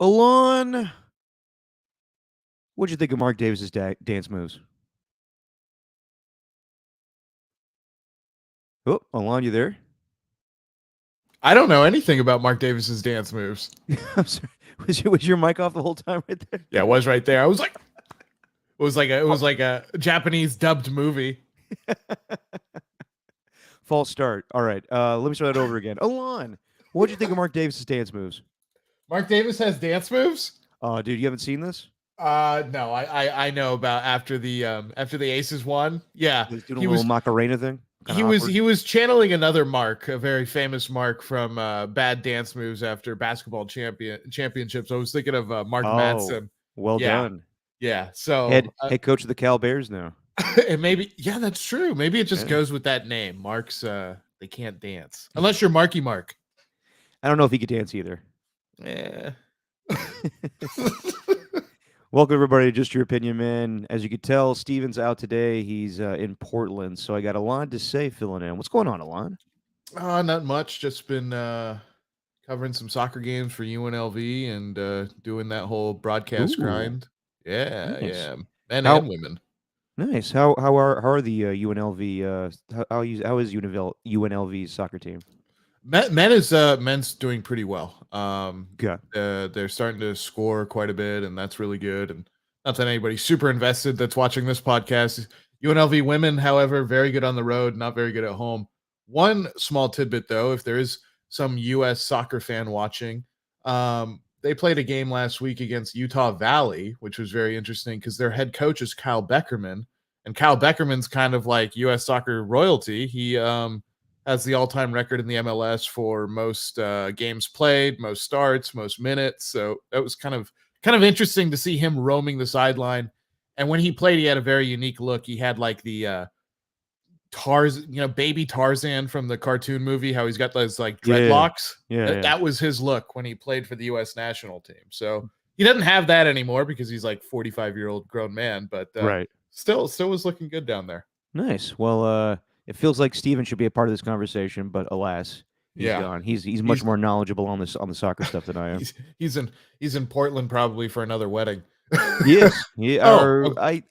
Alon, what'd you think of Mark Davis's dance moves? Oh, Alon, you there? I don't know anything about Mark Davis's dance moves. I'm sorry. Was your mic off the whole time right there? Yeah, it was right there. I was like, it was like a Japanese dubbed movie. False start. All right. Let me start that over again. Alon, what'd you think of Mark Davis's dance moves? Mark Davis has dance moves. Dude, you haven't seen this? No, I know about after the Aces won. Yeah, He's doing a he little was Macarena thing. Kind he of was awkward. he was channeling another Mark, a very famous Mark from Bad Dance Moves after basketball championships. I was thinking of Mark Oh, Madsen. well Yeah, done. yeah. Head So head coach of the Cal Bears now. and maybe that's true. Maybe it just Yeah. goes with that name. Mark's they can't dance unless you're Marky Mark. I don't know if he could dance either. Yeah. Welcome everybody to Just Your Opinion, man. As you could tell, Steven's out today. He's in Portland, so I got Alon to say filling in. What's going on, Alon? Not much. Just been covering some soccer games for UNLV and doing that whole broadcast Ooh, grind. Yeah, nice. yeah, men How and women. nice? How are the UNLV? How is UNLV's soccer team? Men's doing pretty well. Good. They're starting to score quite a bit, and that's really good. And not that anybody's super invested that's watching this podcast. UNLV women, however, very good on the road, not very good at home. One small tidbit, though, if there is some U.S. soccer fan watching, they played a game last week against Utah Valley, which was very interesting because their head coach is Kyle Beckerman, and Kyle Beckerman's kind of like U.S. soccer royalty. He has the all-time record in the MLS for most games played, most starts, most minutes. So that was kind of interesting to see him roaming the sideline. And when he played, he had a very unique look. He had like the Tarzan, baby Tarzan from the cartoon movie, how he's got those like Yeah, dreadlocks. yeah, That, yeah. that was his look when he played for the U.S. national team. So he doesn't have that anymore because he's like 45-year-old grown man, but Right. still was looking good down there. Nice. Well, it feels like Steven should be a part of this conversation, but alas, he's Yeah, gone. He's much he's more knowledgeable on the soccer stuff than I am. he's he's in Portland probably for another wedding. He is. He Oh, or I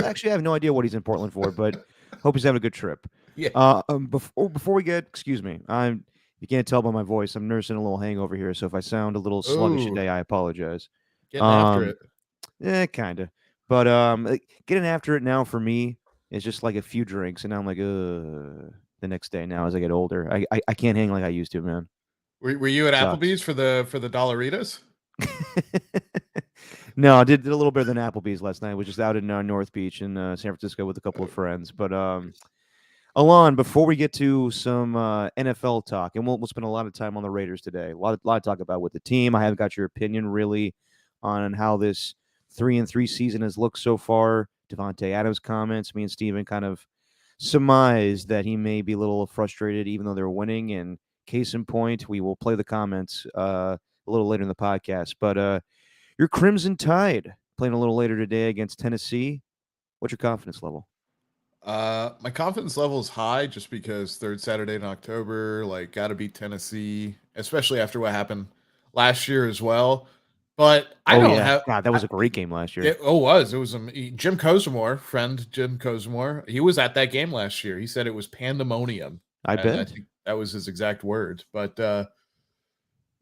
actually have no idea what he's in Portland for, but hope he's having a good trip. yeah, Before we get, excuse me, you can't tell by my voice, I'm nursing a little hangover here, so if I sound a little sluggish ooh, today, I apologize. getting after Um, it. kind of, but getting after it now for me is just like a few drinks, and now I'm like, the next day now as I get older, I can't hang like I used to, man. Were you at Sucks. Applebee's for the Dollaritas? No, I did a little better than Applebee's last night. Was just out in North Beach in San Francisco with a couple of friends. But Alon, before we get to some NFL talk, and we'll spend a lot of time on the Raiders today. A lot of talk about with the team. I haven't got your opinion really on how this 3-3 season has looked so far. Devontae Adams comments. Me and Steven kind of surmised that he may be a little frustrated, even though they're winning. And case in point, we will play the comments a little later in the podcast. But your Crimson Tide playing a little later today against Tennessee. What's your confidence level? My confidence level is high just because third Saturday in October, like, got to beat Tennessee, especially after what happened last year as well. But I Oh don't yeah, have. God, that was a great game last year. It was Jim Cosmore, friend Jim Cosmore. He was at that game last year. He said it was pandemonium, I and I bet. think that was his exact words. But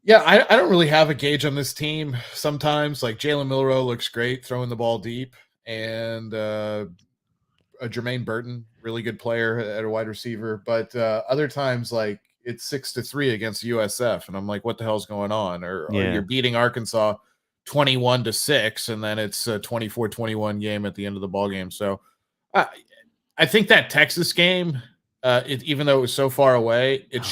yeah, I don't really have a gauge on this team. Sometimes, like, Jalen Milroe looks great throwing the ball deep, and Jermaine Burton, really good player at a wide receiver. But other times, like, it's 6-3 against USF, and I'm like, what the hell's going on? Or you're Yeah. beating Arkansas 21-6, and then it's a 24-21 game at the end of the ball game. So I I think that Texas game, even though it was so far away, it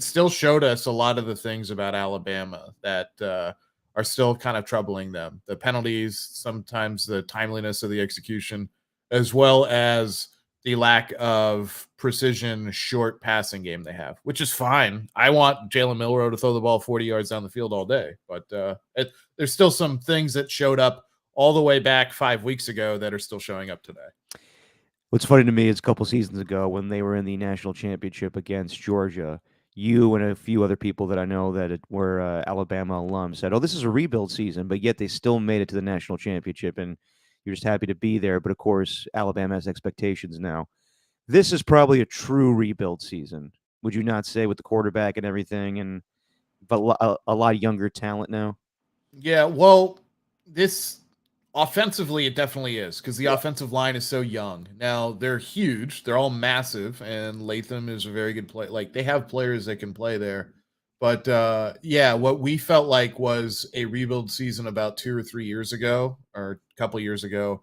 still showed us a lot of the things about Alabama that are still kind of troubling them. The penalties, sometimes the timeliness of the execution, as well as the lack of precision, short passing game they have, which is fine. I want Jalen Milroe to throw the ball 40 yards down the field all day, but there's still some things that showed up all the way back 5 weeks ago that are still showing up today. What's funny to me is a couple seasons ago when they were in the national championship against Georgia, you and a few other people that I know that were Alabama alums said, "Oh, this is a rebuild season," but yet they still made it to the national championship, and you're just happy to be there. But of course, Alabama has expectations now. This is probably a true rebuild season. Would you not say, with the quarterback and everything, and but a lot younger talent now? Yeah, well, this offensively, it definitely is because the Yeah. offensive line is so young. Now they're huge; they're all massive, and Latham is a very good play. Like they have players that can play there, but yeah, what we felt like was a rebuild season about 2 or 3 years ago, or a couple years ago,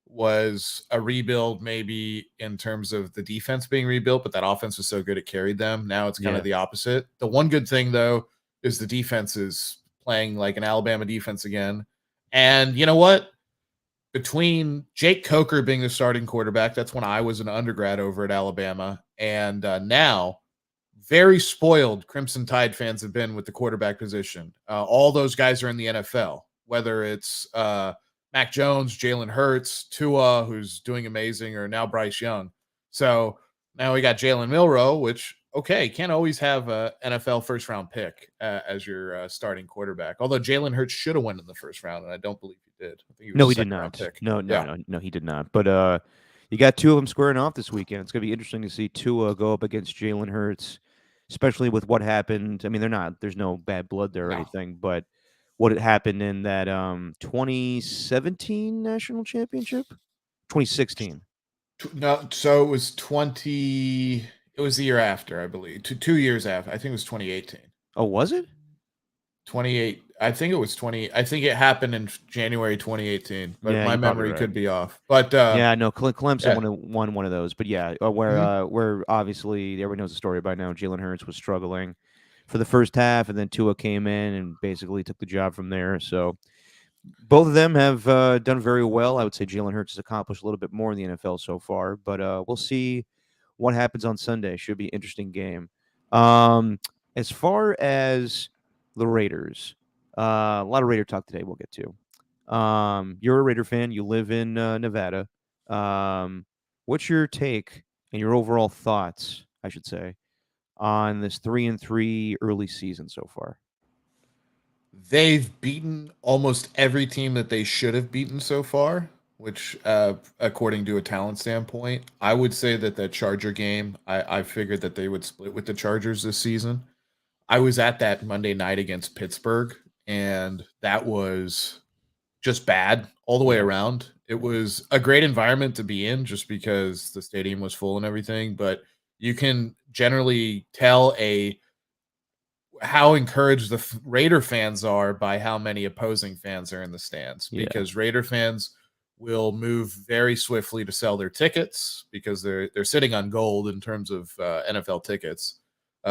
was a rebuild maybe in terms of the defense being rebuilt, but that offense was so good it carried them. Now it's kind Yeah. of the opposite. The one good thing though is the defense is playing like an Alabama defense again. And you know what? Between Jake Coker being the starting quarterback, that's when I was an undergrad over at Alabama, and now very spoiled Crimson Tide fans have been with the quarterback position. All those guys are in the NFL, whether it's Mac Jones, Jalen Hurts, Tua, who's doing amazing, or now Bryce Young. So now we got Jalen Milrow, which, okay, can't always have a NFL first round pick as your starting quarterback. Although Jalen Hurts should have went in the first round, and I don't believe he did. I think he was No, a he did second round not. pick. No, no, Yeah. no, no, he did not. But you got two of them squaring off this weekend. It's gonna be interesting to see Tua go up against Jalen Hurts, especially with what happened. I mean, they're not. There's no bad blood there or No. anything, but what had happened in that 2017 national championship, 2016. No, so it was 20. It was the year after, I believe. 2 years after. I think it was 2018. Oh, was it? 28. I think it was 20. I think it happened in January 2018, but Yeah, my you're probably memory right. could be off. But Yeah, no, Clemson yeah. won one of those, but yeah, Mhm. where obviously everyone knows the story by now. Jalen Hurts was struggling for the first half, and then Tua came in and basically took the job from there. So both of them have done very well. I would say Jalen Hurts has accomplished a little bit more in the NFL so far, but we'll see what happens on Sunday. Should be an interesting game. Um, as far as the Raiders, a lot of Raider talk today. We'll get to. You're a Raider fan. You live in Nevada. Um, what's your take and your overall thoughts, I should say, on this 3-3 early season so far? They've beaten almost every team that they should have beaten so far, which, according to a talent standpoint, I would say that the Charger game, I figured that they would split with the Chargers this season. I was at that Monday night against Pittsburgh, and that was just bad all the way Yeah, around. It was a great environment to be in just because the stadium was full and everything, but you can generally tell a how encouraged the Raider fans are by how many opposing fans are in the stands yeah, because Raider fans will move very swiftly to sell their tickets because they're sitting on gold in terms of NFL tickets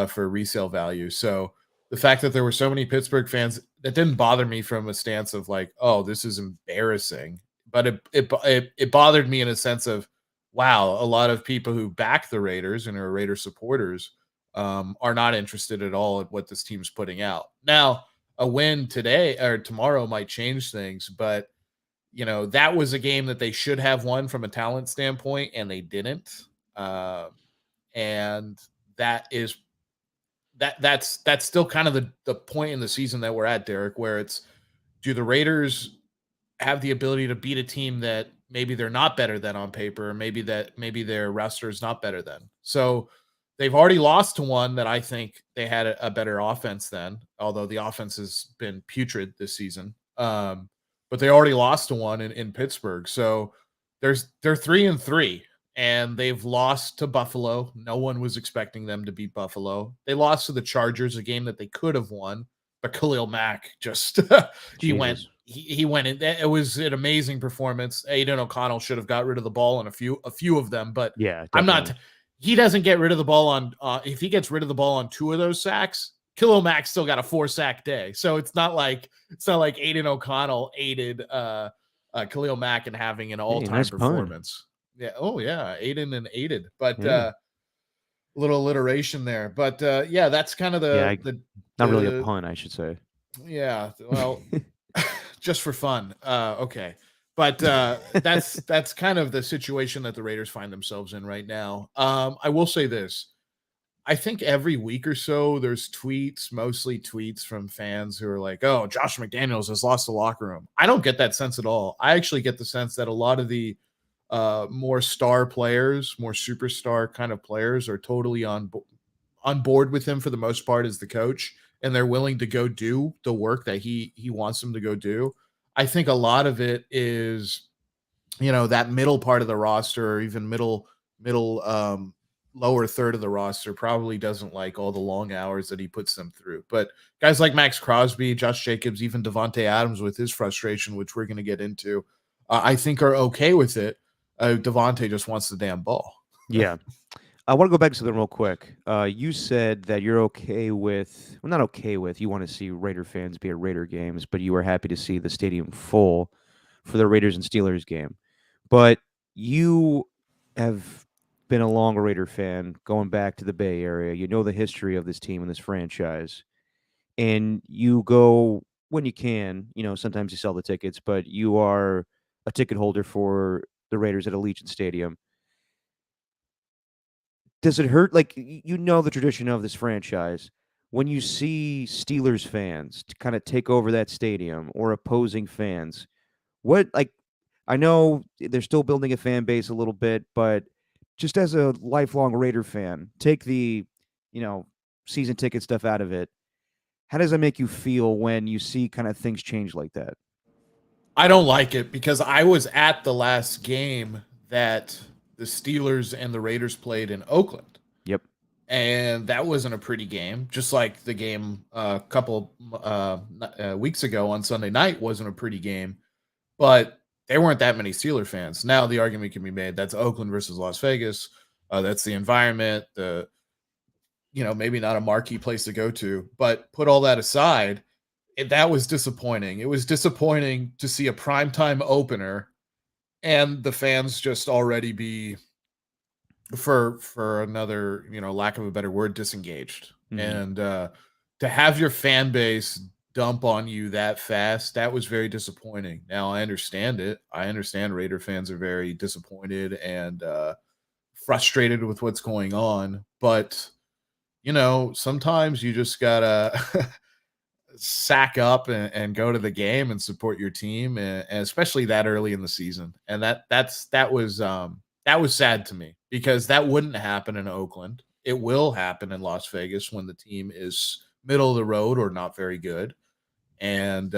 for resale value. So the fact that there were so many Pittsburgh fans that didn't bother me from a stance of like, oh, this is embarrassing, but it bothered me in a sense of, wow, a lot of people who back the Raiders and are Raider supporters are not interested at all at what this team's putting out. Now, a win today or tomorrow might change things, but that was a game that they should have won from a talent standpoint, and they didn't. Um, and that is that's still kind of the point in the season that we're at, Derek, where it's do the Raiders have the ability to beat a team that maybe they're not better than on paper, or maybe their roster is not better than. So they've already lost to one that I think they had a better offense than, although the offense has been putrid this season. But they already lost to one in Pittsburgh. So they're 3-3 and they've lost to Buffalo. No one was expecting them to beat Buffalo. They lost to the Chargers, a game that they could have won, but Khalil Mack just he went Jesus. he went in. It was an amazing performance. Aiden O'Connell should have got rid of the ball on a few of them, but Yeah, I'm not. definitely. He doesn't get rid of the ball on. If he gets rid of the ball on two of those sacks, Khalil Mack still got a 4-sack day. So it's not like Aiden O'Connell aided Khalil Mack in having an all Hey, time nice pun. performance. Yeah. Oh yeah, Aiden and aided, but Yeah, little alliteration there. But yeah, that's kind of yeah. Not really a the pun, I should say. yeah. Well, just for fun. Okay. But that's kind of the situation that the Raiders find themselves in right now. I will say this. I think every week or so there's tweets, mostly tweets from fans who are like, "Oh, Josh McDaniels has lost the locker room." I don't get that sense at all. I actually get the sense that a lot of the more star players, more superstar kind of players, are totally on board with him for the most part as the coach, and they're willing to go do the work that he wants them to go do. I think a lot of it is, that middle part of the roster, or even middle lower third of the roster, probably doesn't like all the long hours that he puts them through. But guys like Max Crosby, Josh Jacobs, even Devonte Adams with his frustration, which we're going to get into, I think are okay with it. Devonte just wants the damn ball. Yeah. I want to go back to something real quick. You said that you're okay with, well, not okay with, you want to see Raider fans be at Raider games, but you were happy to see the stadium full for the Raiders and Steelers game. But you have been a long Raider fan going back to the Bay Area. You know the history of this team and this franchise. And you go when you can, sometimes you sell the tickets, but you are a ticket holder for the Raiders at Allegiant Stadium. Does it hurt? Like, you know the tradition of this franchise. When you see Steelers fans to kind of take over that stadium or opposing fans, what, like, I know they're still building a fan base a little bit, but just as a lifelong Raider fan, take the, you know, season ticket stuff out of it. How does that make you feel when you see kind of things change like that? I don't like it because I was at the last game that the Steelers and the Raiders played in Oakland, Yep. and that wasn't a pretty game. Just like the game a couple weeks ago on Sunday night wasn't a pretty game, but there weren't that many Steeler fans. Now the argument can be made that's Oakland versus Las Vegas. That's the environment, the maybe not a marquee place to go to, but put all that aside, that was disappointing. It was disappointing to see a primetime opener and the fans just already be, for another, lack of a better word, disengaged. Mm-hmm. And to have your fan base dump on you that fast, that was very disappointing. Now I understand it. I understand Raider fans are very disappointed and frustrated with what's going on, but sometimes you just gotta sack up and go to the game and support your team, and especially that early in the season. And that was sad to me because that wouldn't happen in Oakland. It will happen in Las Vegas when the team is middle of the road or not very good. And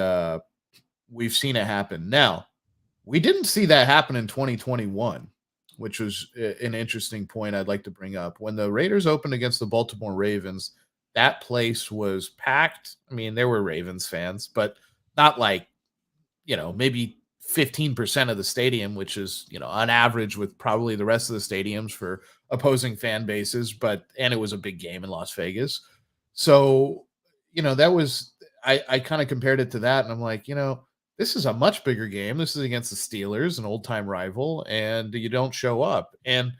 we've seen it happen. Now, we didn't see that happen in 2021, which was an interesting point I'd like to bring up. When the Raiders opened against the Baltimore Ravens, that place was packed. I mean, there were Ravens fans, but not like, maybe 15% of the stadium, which is, on average with probably the rest of the stadiums for opposing fan bases. And it was a big game in Las Vegas. So, that was, I kind of compared it to that. And I'm like, this is a much bigger game. This is against the Steelers, an old time rival, and you don't show up. And,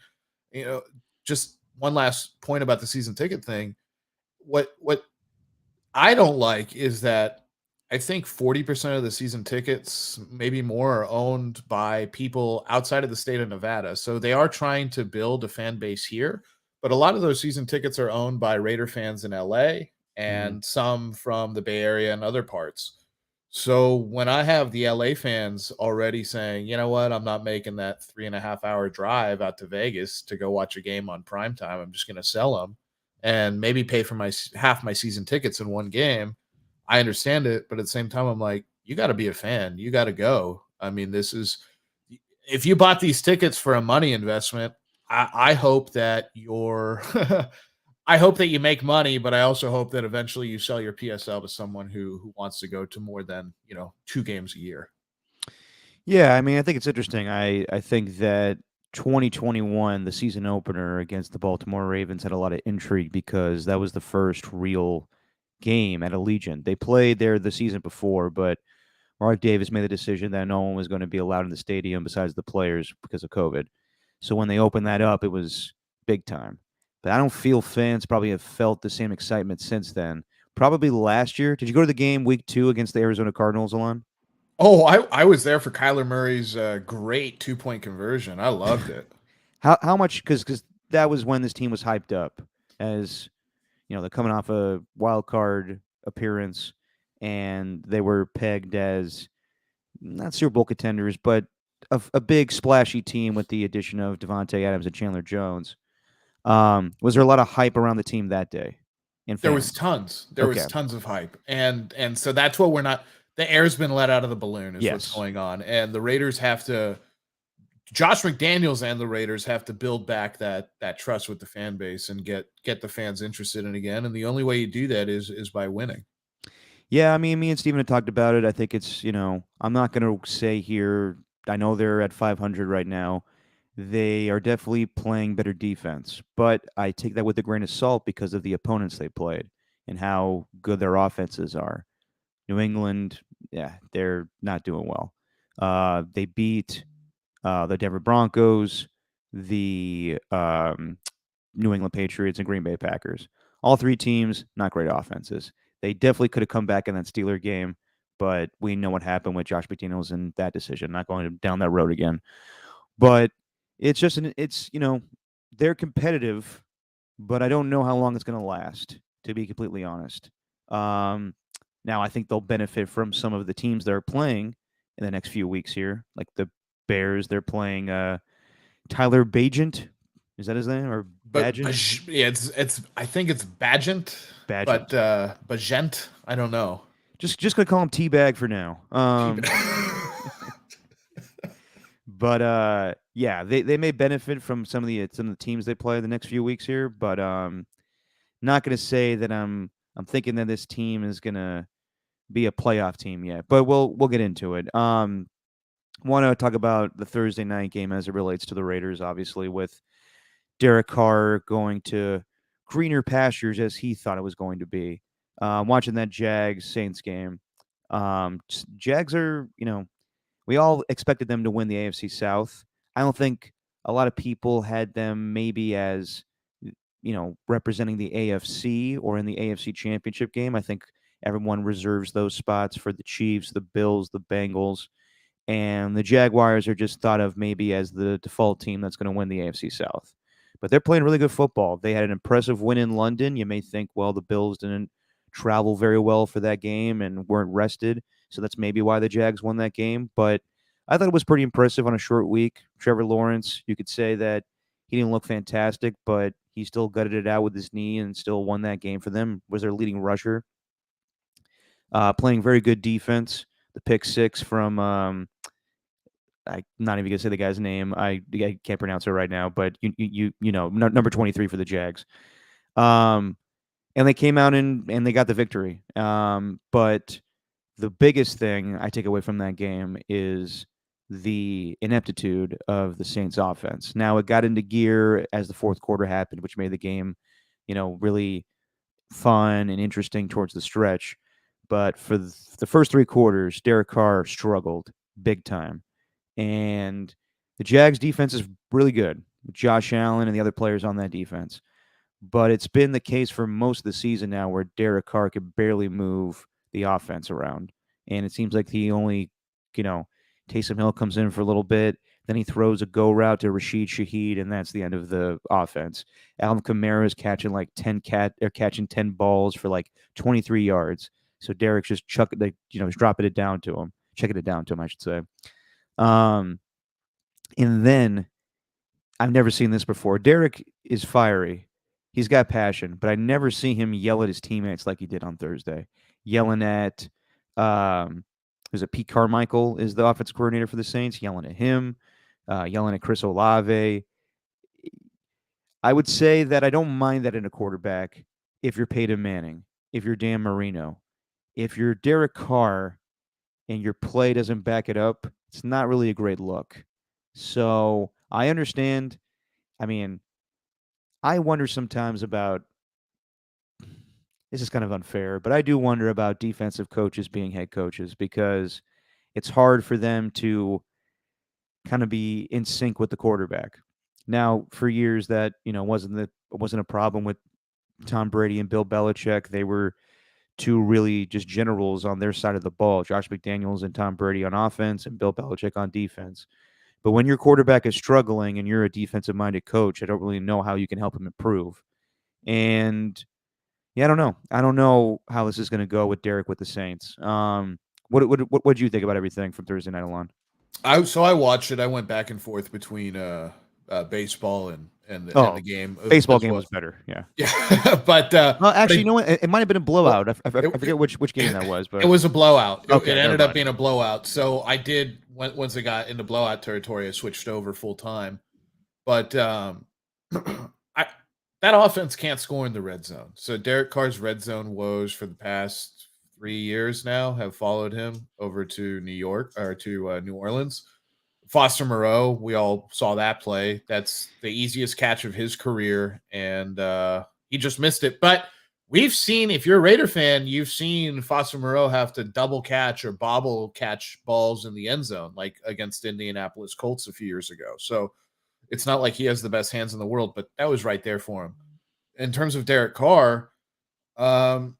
you know, just one last point about the season ticket thing. What I don't like is that I think 40% of the season tickets, maybe more, are owned by people outside of the state of Nevada. So they are trying to build a fan base here, but a lot of those season tickets are owned by Raider fans in LA Mm-hmm. and some from the Bay Area and other parts. So when I have the LA fans already saying, you know what, I'm not making that 3.5 hour drive out to Vegas to go watch a game on prime time. I'm just going to sell them and maybe pay for my half my season tickets in one game. I understand it, but at the same time, I'm like, you got to be a fan. You got to go. I mean, this is, if you bought these tickets for a money investment, I hope that you're, I hope that you make money, but I also hope that eventually you sell your PSL to someone who wants to go to more than, 2 games a year. Yeah, I mean, I think it's interesting. I think that 2021, the season opener against the Baltimore Ravens, had a lot of intrigue because that was the first real game at Allegiant. They played there the season before, but Mark Davis made the decision that no one was going to be allowed in the stadium besides the players because of COVID. So when they opened that up, it was big time. But I don't feel fans probably have felt the same excitement since then. Probably last year. Did you go to the game week 2 against the Arizona Cardinals, Alon? Oh, I was there for Kyler Murray's great 2 point conversion. I loved it. How much? Because that was when this team was hyped up. as they're coming off a wild card appearance, and they were pegged as not Super Bowl contenders, but a big splashy team with the addition of Devontae Adams and Chandler Jones. Was there a lot of hype around the team that day? In There was fans? tons. There Okay. was tons of hype, and so that's what we're not. The air's been let out of the balloon, is what's Yes. going on, and the Raiders have to. Josh McDaniels and the Raiders have to build back that trust with the fan base and get the fans interested in again. And the only way you do that is by winning. Yeah, I mean, me and Steven had talked about it. I think it's, I'm not going to say here, I know they're at 500 right now. They are definitely playing better defense, but I take that with a grain of salt because of the opponents they played and how good their offenses are. New England, yeah, they're not doing well. They beat the Denver Broncos, the New England Patriots, and Green Bay Packers. All three teams, not great offenses. They definitely could have come back in that Steeler game, but we know what happened with Josh McDaniels in that decision. Not going down that road again. But it's just they're competitive, but I don't know how long it's going to last. To be completely honest, now I think they'll benefit from some of the teams they're playing in the next few weeks here, like the Bears. They're playing Tyler Bagent. Is that his name or Bagent? Yeah, it's I think it's Bagent, but Bagent. Bagent, I don't know. Just gonna call him Teabag for now. But yeah, they may benefit from some of the teams they play the next few weeks here, but not gonna say that I'm thinking that this team is gonna be a playoff team yet. But we'll get into it. Want to talk about the Thursday night game as it relates to the Raiders, obviously, with Derek Carr going to greener pastures as he thought it was going to be. Watching that Jags Saints game, Jags are, we all expected them to win the AFC South. I don't think a lot of people had them maybe as, representing the AFC or in the AFC Championship game. I think everyone reserves those spots for the Chiefs, the Bills, the Bengals, and the Jaguars are just thought of maybe as the default team that's going to win the AFC South. But they're playing really good football. They had an impressive win in London. You may think, well, the Bills didn't travel very well for that game and weren't rested, so that's maybe why the Jags won that game. But I thought it was pretty impressive on a short week. Trevor Lawrence, you could say that he didn't look fantastic, but he still gutted it out with his knee and still won that game for them. Was their leading rusher, playing very good defense. The pick six from I'm not even gonna say the guy's name. I can't pronounce it right now, but number 23 for the Jags. Um, and they came out and they got the victory. But the biggest thing I take away from that game is the ineptitude of the Saints offense. Now it got into gear as the fourth quarter happened, which made the game, really fun and interesting towards the stretch. But for the first three quarters, Derek Carr struggled big time. And the Jags defense is really good. Josh Allen and the other players on that defense. But it's been the case for most of the season now where Derek Carr could barely move the offense around. And it seems like he only, Taysom Hill comes in for a little bit. Then he throws a go route to Rashid Shaheed, and that's the end of the offense. Alvin Kamara is catching like 10 balls for like 23 yards. So Derek's just he's dropping it down to him, checking it down to him, I should say. Um, and then I've never seen this before. Derek is fiery. He's got passion, but I never see him yell at his teammates like he did on Thursday. Yelling at, was it Pete Carmichael is the offensive coordinator for the Saints? Yelling at him, yelling at Chris Olave. I would say that I don't mind that in a quarterback if you're Peyton Manning, if you're Dan Marino, if you're Derek Carr and your play doesn't back it up, it's not really a great look. So I understand. I mean, I wonder sometimes about this is kind of unfair, but I do wonder about defensive coaches being head coaches because it's hard for them to kind of be in sync with the quarterback. Now, for years that, wasn't a problem with Tom Brady and Bill Belichick. They were two really just generals on their side of the ball. Josh McDaniels and Tom Brady on offense and Bill Belichick on defense. But when your quarterback is struggling and you're a defensive minded coach, I don't really know how you can help him improve. And yeah, I don't know. I don't know how this is going to go with Derek with the Saints. What do you think about everything from Thursday night alone? I watched it. I went back and forth between baseball and the Oh, game baseball as game well. was better. Yeah. Yeah, Well, but actually, you know what? It might have been a well, blowout. I it, forget which game that was, it but was a blowout. It okay, never ended up mind. being a blowout. So I did once it got into blowout territory, I switched over full time. But I that offense can't score in the red zone. So Derek Carr's red zone woes for the past 3 years now have followed him over to New York or to New Orleans. Foster Moreau, we all saw that play. That's the easiest catch of his career, and he just missed it. But we've seen, if you're a Raider fan, you've seen Foster Moreau have to double catch or bobble catch balls in the end zone, like against Indianapolis Colts a few years ago. So it's not like he has the best hands in the world, but that was right there for him. In terms of Derek Carr, um,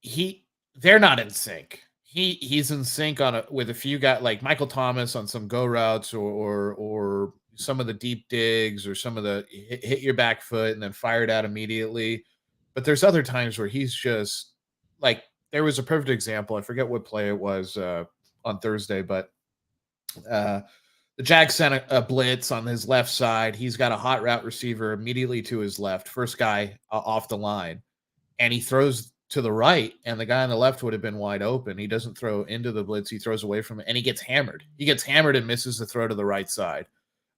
he they're not in sync. He's in sync on with a few guys like Michael Thomas on some go routes or some of the deep digs or some of the hit your back foot and then fire it out immediately. But there's other times where he's just like there was a perfect example. I forget what play it was on Thursday, but uh, the Jags sent a blitz on his left side. He's got a hot route receiver immediately to his left, first guy off the line, and he throws to the right, and the guy on the left would have been wide open. He doesn't throw into the blitz; he throws away from it, and he gets hammered. He gets hammered and misses the throw to the right side.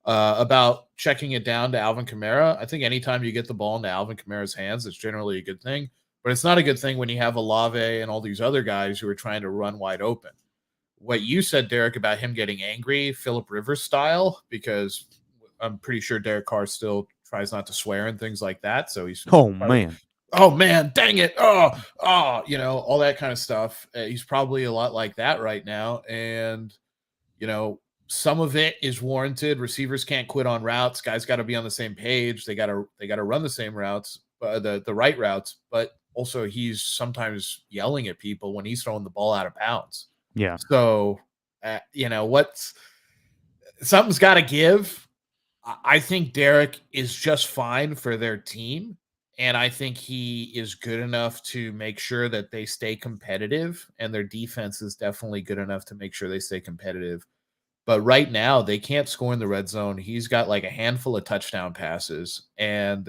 About checking it down to Alvin Kamara, I think anytime you get the ball into Alvin Kamara's hands, it's generally a good thing. But it's not a good thing when you have Olave and all these other guys who are trying to run wide open. What you said, Derek, about him getting angry, Philip Rivers style, because I'm pretty sure Derek Carr still tries not to swear and things like that. So he's Oh probably, man. oh man, dang it, all that kind of stuff. He's probably a lot like that right now, and you know, some of it is warranted. Receivers can't quit on routes. Guys got to be on the same page. They got to run the same routes, the right routes. But also, he's sometimes yelling at people when he's throwing the ball out of bounds. Yeah. So, what's something's got to give. I think Derek is just fine for their team. And I think he is good enough to make sure that they stay competitive. And their defense is definitely good enough to make sure they stay competitive. But right now, they can't score in the red zone. He's got like a handful of touchdown passes, and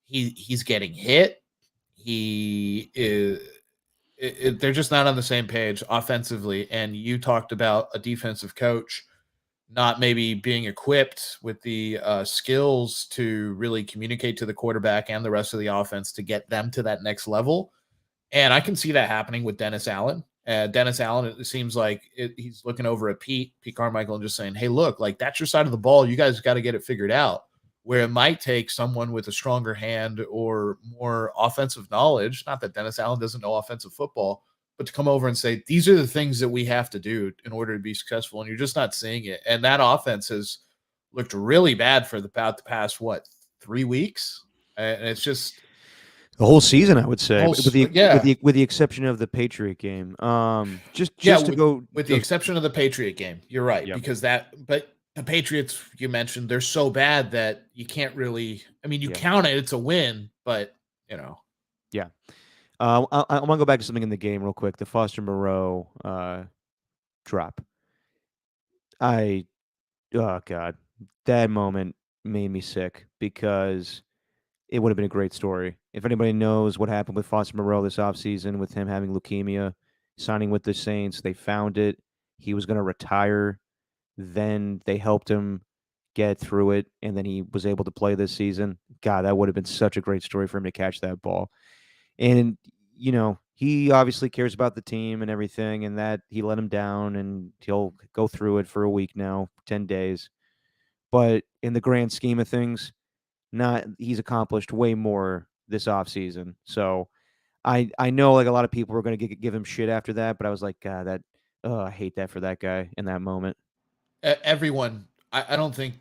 he's getting hit. He is. They're just not on the same page offensively. And you talked about a defensive coach not maybe being equipped with the skills to really communicate to the quarterback and the rest of the offense to get them to that next level. And I can see that happening with Dennis Allen. Dennis Allen, it seems like he's looking over at Pete Carmichael, and just saying, hey, look, like that's your side of the ball. You guys got to get it figured out. Where it might take someone with a stronger hand or more offensive knowledge, not that Dennis Allen doesn't know offensive football, but to come over and say, these are the things that we have to do in order to be successful. And you're just not seeing it. And that offense has looked really bad for about the past, 3 weeks? And it's just The whole season, I would the say, whole, with the with yeah. the with the exception of the Patriot game. Yeah, Just to go. with the exception of the Patriot game, you're right, Yep. because but the Patriots you mentioned, they're so bad that you can't really. I mean, you Yeah. count it; it's a win, but you know, Yeah. I want to go back to something in the game real quick. The Foster Moreau drop. I oh god, that moment made me sick because it would have been a great story. If anybody knows what happened with Foster Moreau this offseason with him having leukemia, signing with the Saints, they found it. He was going to retire. Then they helped him get through it, and then he was able to play this season. God, that would have been such a great story for him to catch that ball. And, he obviously cares about the team and everything, and that he let him down, and he'll go through it for a week now, 10 days. But in the grand scheme of things, not he's accomplished way more this offseason. So I know like a lot of people were going to give him shit after that, but I was like, God, I hate that for that guy in that moment. everyone. I don't think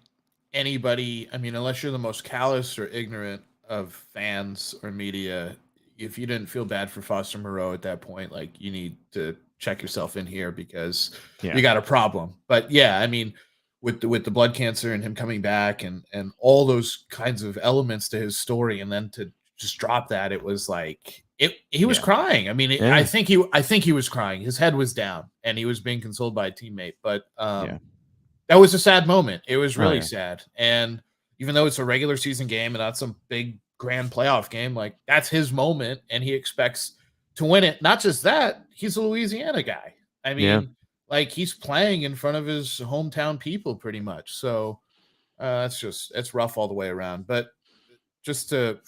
anybody. I mean, unless you're the most callous or ignorant of fans or media, if you didn't feel bad for Foster Moreau at that point, like you need to check yourself in here because Yeah. you got a problem. But yeah, I mean, with the blood cancer and him coming back and all those kinds of elements to his story, and then to just dropped that, it was like he was Yeah. crying. I mean, I Yeah. think he was crying. His head was down and he was being consoled by a teammate. But Yeah. that was a sad moment. It was Oh really yeah. sad. And even though it's a regular season game and not some big grand playoff game, like that's his moment and he expects to win it. Not just that, he's a Louisiana guy. I Yeah. mean, like he's playing in front of his hometown people pretty much. So it's rough all the way around. But just to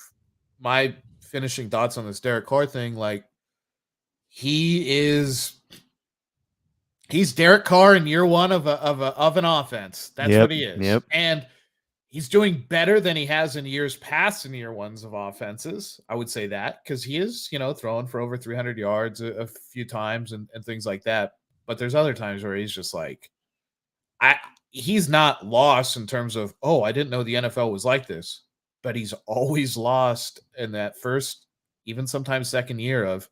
my finishing thoughts on this Derek Carr thing, like he is he's Derek Carr in year one of an offense. That's what Yep. he is. Yep. And he's doing better than he has in years past in year ones of offenses. I would say that because he is, throwing for over 300 yards a few times and things like that. But there's other times where he's just like, I he's not lost in terms of, oh, I didn't know the NFL was like this, but he's always lost in that first, even sometimes second year of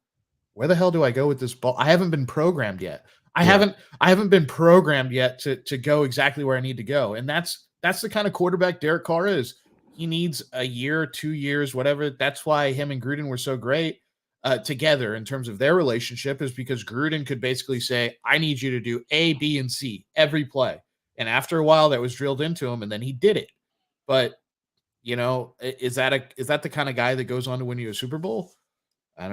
where the hell do I go with this ball? I haven't been programmed yet. I Yeah. haven't I haven't been programmed yet to go exactly where I need to go. And that's the kind of quarterback Derek Carr is. He needs a year, 2 years, whatever. That's why him and Gruden were so great together in terms of their relationship, is because Gruden could basically say, I need you to do A, B, and C every play. And after a while, that was drilled into him, and then he did it. But is that the kind of guy that goes on to win you a Super Bowl? I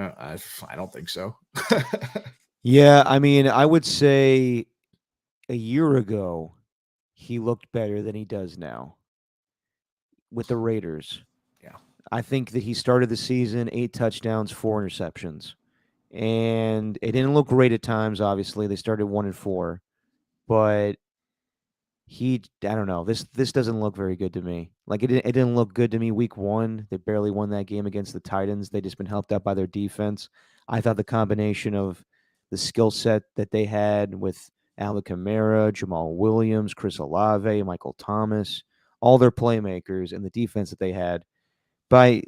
don't think so. Yeah. I mean, I would say a year ago he looked better than he does now with the Raiders. Yeah. I think that he started the season 8 touchdowns, 4 interceptions, and it didn't look great at times. Obviously, they started 1-4, but I don't know. This doesn't look very good to me. Like it didn't look good to me week 1. They barely won that game against the Titans. They just been helped out by their defense. I thought the combination of the skill set that they had with Alvin Kamara, Jamal Williams, Chris Olave, Michael Thomas, all their playmakers, and the defense that they had, by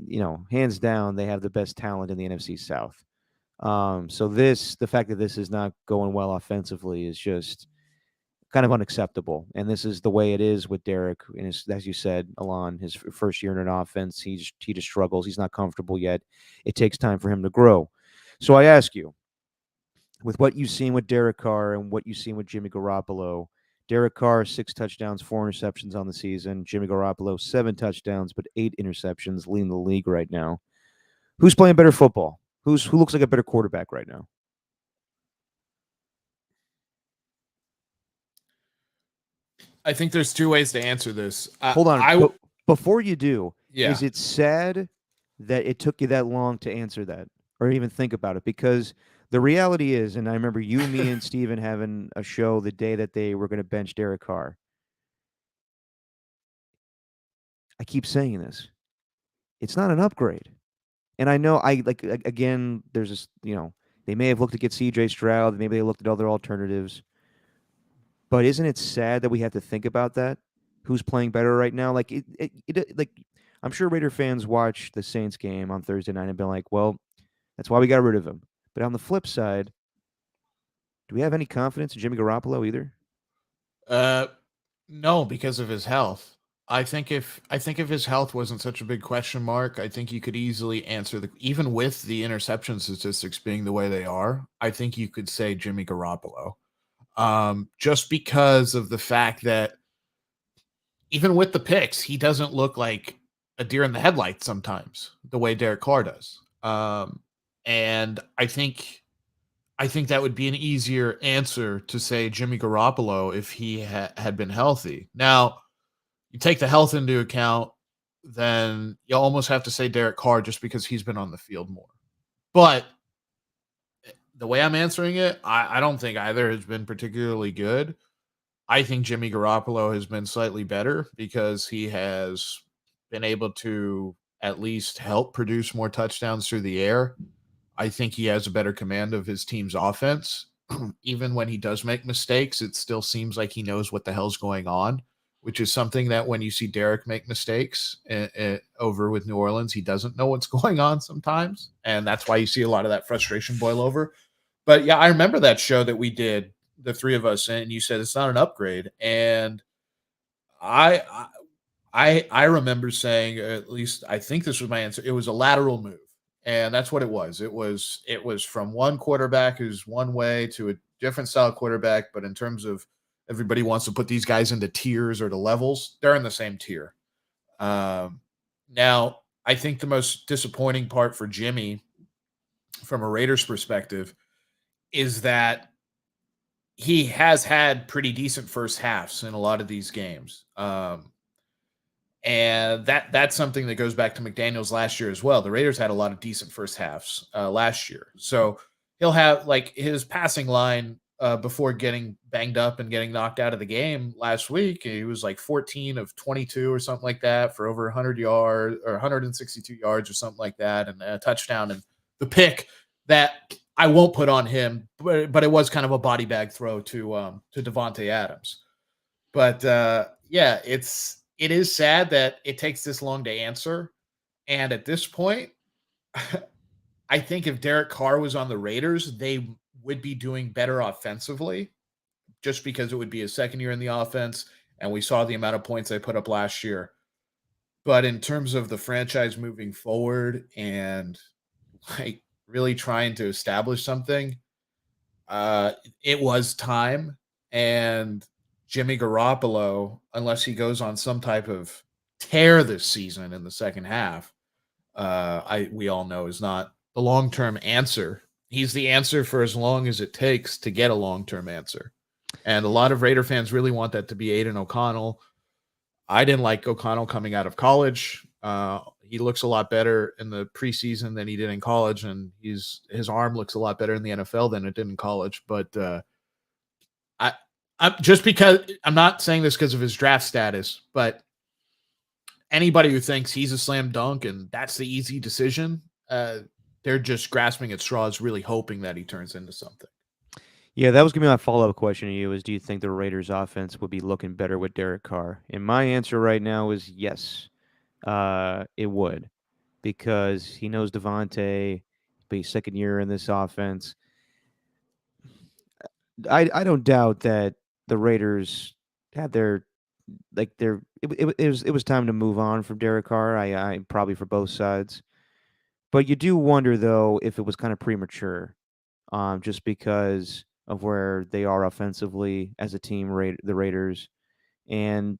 hands down, they have the best talent in the NFC South. So the fact that this is not going well offensively is just kind of unacceptable. And this is the way it is with Derek. And as you said, Alon, his first year in an offense, he just struggles. He's not comfortable yet. It takes time for him to grow. So I ask you, with what you've seen with Derek Carr and what you've seen with Jimmy Garoppolo, Derek Carr, 6 touchdowns, 4 interceptions on the season. Jimmy Garoppolo, 7 touchdowns, but 8 interceptions, leading the league right now. Who's playing better football? Who looks like a better quarterback right now? I think there's two ways to answer this. Hold on. Before you do, Yeah. is it sad that it took you that long to answer that or even think about it? Because the reality is, and I remember you, me, and Steven having a show the day that they were going to bench Derek Carr. I keep saying this. It's not an upgrade. And I know again, there's this, they may have looked to get CJ Stroud, maybe they looked at other alternatives. But isn't it sad that we have to think about that? Who's playing better right now? Like I'm sure Raider fans watch the Saints game on Thursday night and been like, well, that's why we got rid of him. But on the flip side, do we have any confidence in Jimmy Garoppolo either? No, because of his health. I think if his health wasn't such a big question mark, I think you could easily answer even with the interception statistics being the way they are, I think you could say Jimmy Garoppolo. Just because of the fact that even with the picks, he doesn't look like a deer in the headlights sometimes, the way Derek Carr does. And I think that would be an easier answer to say Jimmy Garoppolo if he had been healthy. Now, you take the health into account, then you almost have to say Derek Carr just because he's been on the field more. But the way I'm answering it, I don't think either has been particularly good. I think Jimmy Garoppolo has been slightly better because he has been able to at least help produce more touchdowns through the air. I think he has a better command of his team's offense. Even when he does make mistakes, it still seems like he knows what the hell's going on, which is something that when you see Derek make mistakes over with New Orleans, he doesn't know what's going on sometimes. And that's why you see a lot of that frustration boil over. But yeah, I remember that show that we did, the three of us, and you said it's not an upgrade. And I I remember saying, at least I think this was my answer. It was a lateral move, and that's what it was. It was from one quarterback who's one way to a different style quarterback, but in terms of everybody wants to put these guys into tiers or to levels, they're in the same tier. Um, Now, I think the most disappointing part for Jimmy, from a Raiders perspective, is that he has had pretty decent first halves in a lot of these games. And that's something that goes back to McDaniels last year as well. The Raiders had a lot of decent first halves last year, so he'll have like his passing line before getting banged up and getting knocked out of the game last week. He was like 14 of 22 or something like that for over 100 yards or 162 yards or something like that, and a touchdown and the pick that I won't put on him, but it was kind of a body bag throw to Devontae Adams. But yeah, it is sad that it takes this long to answer. And at this point, I think if Derek Carr was on the Raiders, they would be doing better offensively, just because it would be a second year in the offense, and we saw the amount of points they put up last year. But in terms of the franchise moving forward and like really trying to establish something, uh, it was time, and Jimmy Garoppolo, unless he goes on some type of tear this season in the second half, I we all know is not the long term answer. He's the answer for as long as it takes to get a long term answer, and a lot of Raider fans really want that to be Aiden O'Connell. I didn't like O'Connell coming out of college. He looks a lot better in the preseason than he did in college, and his arm looks a lot better in the NFL than it did in college. But I, I'm just because I'm not saying this because of his draft status, but anybody who thinks he's a slam dunk and that's the easy decision, they're just grasping at straws, really hoping that he turns into something. Yeah, that was gonna be my follow-up question to you is do you think the Raiders offense would be looking better with Derek Carr? And my answer right now is yes. It would because he knows Devontae, be second year in this offense. I don't doubt that the Raiders had their it was time to move on from Derek Carr. I probably for both sides, but you do wonder though if it was kind of premature, just because of where they are offensively as a team, the Raiders, and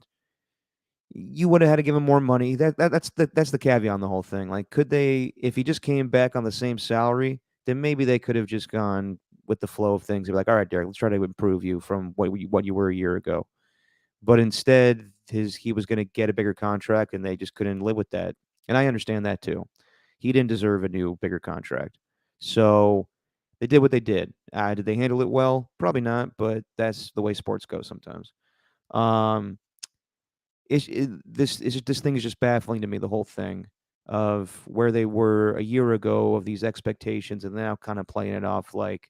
you would have had to give him more money. That's the caveat on the whole thing. Like, could they, if he just came back on the same salary, then maybe they could have just gone with the flow of things. They'd be like, all right, Derek, let's try to improve you from what you were a year ago. But instead, he was going to get a bigger contract, and they just couldn't live with that. And I understand that too. He didn't deserve a new bigger contract, so they did what they did. Did they handle it well? Probably not, but that's the way sports go sometimes. Um, this thing is just baffling to me. The whole thing of where they were a year ago of these expectations, and now kind of playing it off like,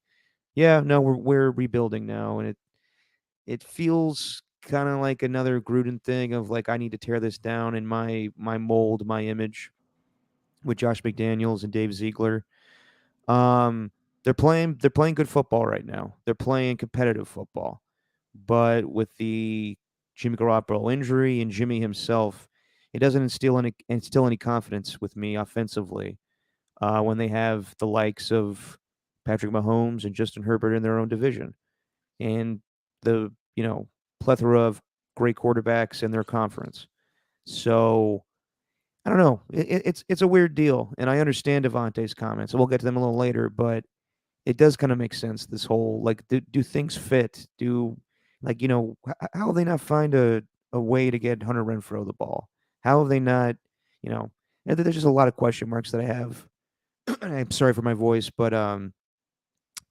yeah, no, we're rebuilding now, and it feels kind of like another Gruden thing of like I need to tear this down in my mold, my image with Josh McDaniels and Dave Ziegler. Um, they're playing good football right now. They're playing competitive football, but with the Jimmy Garoppolo injury and Jimmy himself, it doesn't instill any confidence with me offensively. When they have the likes of Patrick Mahomes and Justin Herbert in their own division, and the plethora of great quarterbacks in their conference. So I don't know. It's a weird deal, and I understand Devontae's comments. And we'll get to them a little later, but it does kind of make sense. This whole like, do things fit? Do like how have they not find a way to get Hunter Renfro the ball? How have they not? You know, there's just a lot of question marks that I have. I'm sorry for my voice, but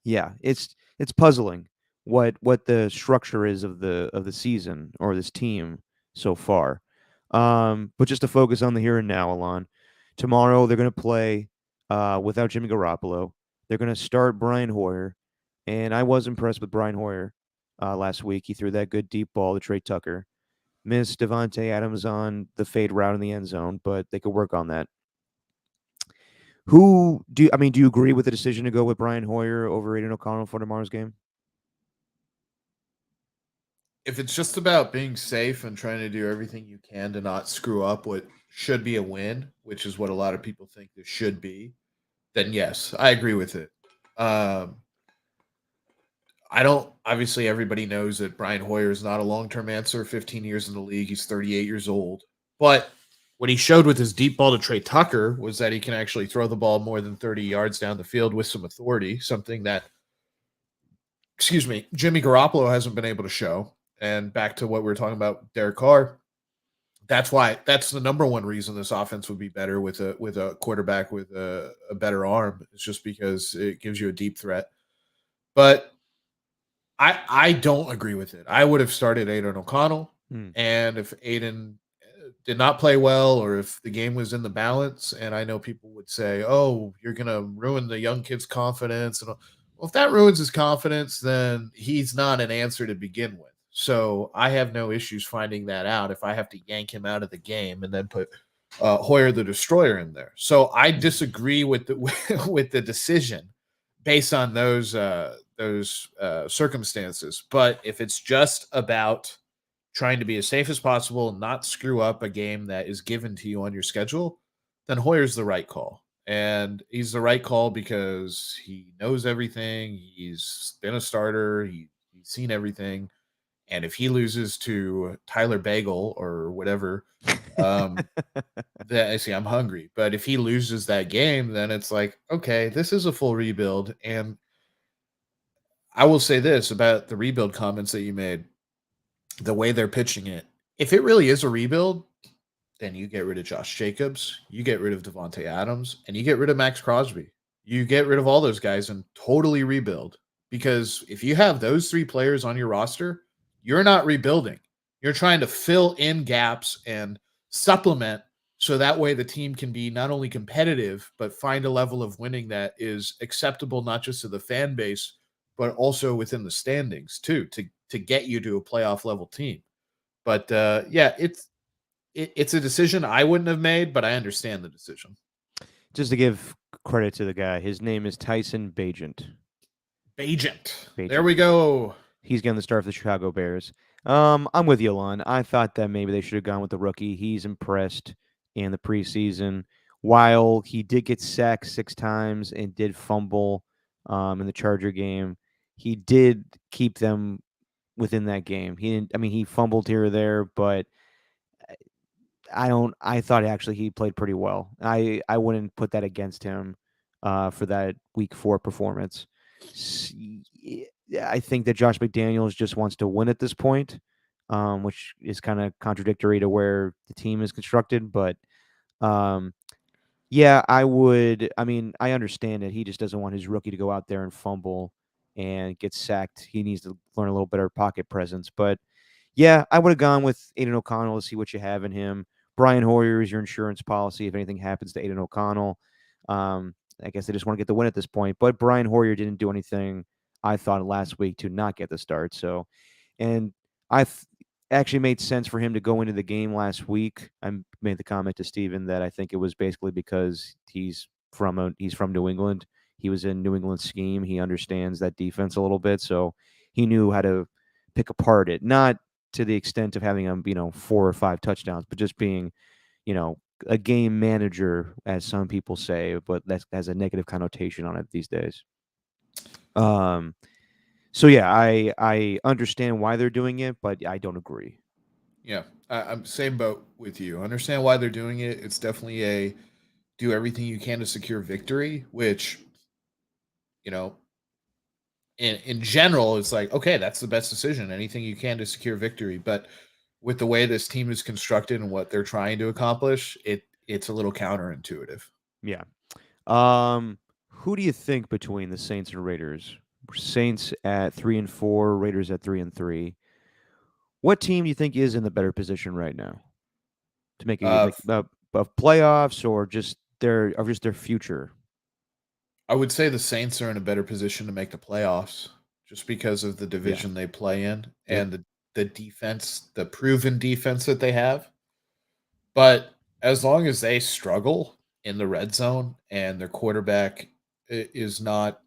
yeah, it's puzzling what the structure is of the season or this team so far. But just to focus on the here and now, Alon. Tomorrow they're going to play without Jimmy Garoppolo. They're going to start Brian Hoyer, and I was impressed with Brian Hoyer last week. He threw that good deep ball to Trey Tucker. Missed Devontae Adams on the fade route in the end zone, but they could work on that. Do you agree with the decision to go with Brian Hoyer over Aiden O'Connell for tomorrow's game? if it's just about being safe and trying to do everything you can to not screw up what should be a win, which is what a lot of people think this should be, then yes, I agree with it. Um, I don't. Obviously, everybody knows that Brian Hoyer is not a long term answer. 15 years in the league, he's 38 years old. But what he showed with his deep ball to Trey Tucker was that he can actually throw the ball more than 30 yards down the field with some authority, something that, excuse me, Jimmy Garoppolo hasn't been able to show. And back to what we were talking about, Derek Carr. That's the number one reason this offense would be better with a quarterback with a better arm. It's just because it gives you a deep threat. But I don't agree with it. I would have started Aiden O'Connell, Hmm. and if Aiden did not play well, or if the game was in the balance, and I know people would say, "Oh, you're gonna ruin the young kid's confidence," and well, if that ruins his confidence, then he's not an answer to begin with. So I have no issues finding that out if I have to yank him out of the game and then put Hoyer the Destroyer in there. So I disagree with the with the decision based on those circumstances. But if it's just about trying to be as safe as possible and not screw up a game that is given to you on your schedule, then Hoyer's the right call. And he's the right call because he knows everything. He's been a starter. He's seen everything. And if he loses to Tyler Bagel or whatever, um, that I see, I'm hungry. But if he loses that game, then it's like, okay, this is a full rebuild. And I will say this about the rebuild comments that you made, the way they're pitching it. If it really is a rebuild, then you get rid of Josh Jacobs, you get rid of Devontae Adams, and you get rid of Max Crosby. You get rid of all those guys and totally rebuild. Because if you have those three players on your roster, you're not rebuilding. You're trying to fill in gaps and supplement so that way the team can be not only competitive, but find a level of winning that is acceptable not just to the fan base, but also within the standings too, to get you to a playoff level team. But yeah, it's a decision I wouldn't have made, but I understand the decision. Just to give credit to the guy, his name is Tyson Bagent. Agent. There Bagent. we go. He's going to start for the Chicago Bears. I'm with you, Lon. I thought that maybe they should have gone with the rookie. He's impressed in the preseason. While he did get sacked 6 times and did fumble in the Charger game, he did keep them within that game. He didn't. I mean, he fumbled here or there, but I don't. I thought actually he played pretty well. I wouldn't put that against him for that Week 4 performance. I think that Josh McDaniels just wants to win at this point, which is kind of contradictory to where the team is constructed. But um, yeah, I would. I mean, I understand it. He just doesn't want his rookie to go out there and fumble and get sacked. He needs to learn a little better pocket presence. But yeah, I would have gone with Aiden O'Connell to see what you have in him. Brian Hoyer is your insurance policy if anything happens to Aiden O'Connell. I guess they just want to get the win at this point. But Brian Hoyer didn't do anything, I thought, last week to not get the start. So, and I actually made sense for him to go into the game last week. I made the comment to Steven that I think it was basically because he's from New England. He was in New England scheme. He understands that defense a little bit, so he knew how to pick apart it. Not to the extent of having him, 4 or 5 touchdowns, but just being, you know, a game manager, as some people say, but that has a negative connotation on it these days. Um, so yeah, I understand why they're doing it, but I don't agree. Yeah, I'm same boat with you. I understand why they're doing it. It's definitely a do everything you can to secure victory, which you know, in general, it's like okay, that's the best decision. Anything you can to secure victory, but with the way this team is constructed and what they're trying to accomplish, it's a little counterintuitive. Yeah. Who do you think between the Saints and Raiders? Saints at 3-4, Raiders at 3-3. What team do you think is in the better position right now to make a Uh, like of playoffs or just their future? I would say the Saints are in a better position to make the playoffs just because of the Yeah. division they play in Yep. and the defense, the proven defense that they have. But as long as they struggle in the red zone and their quarterback is not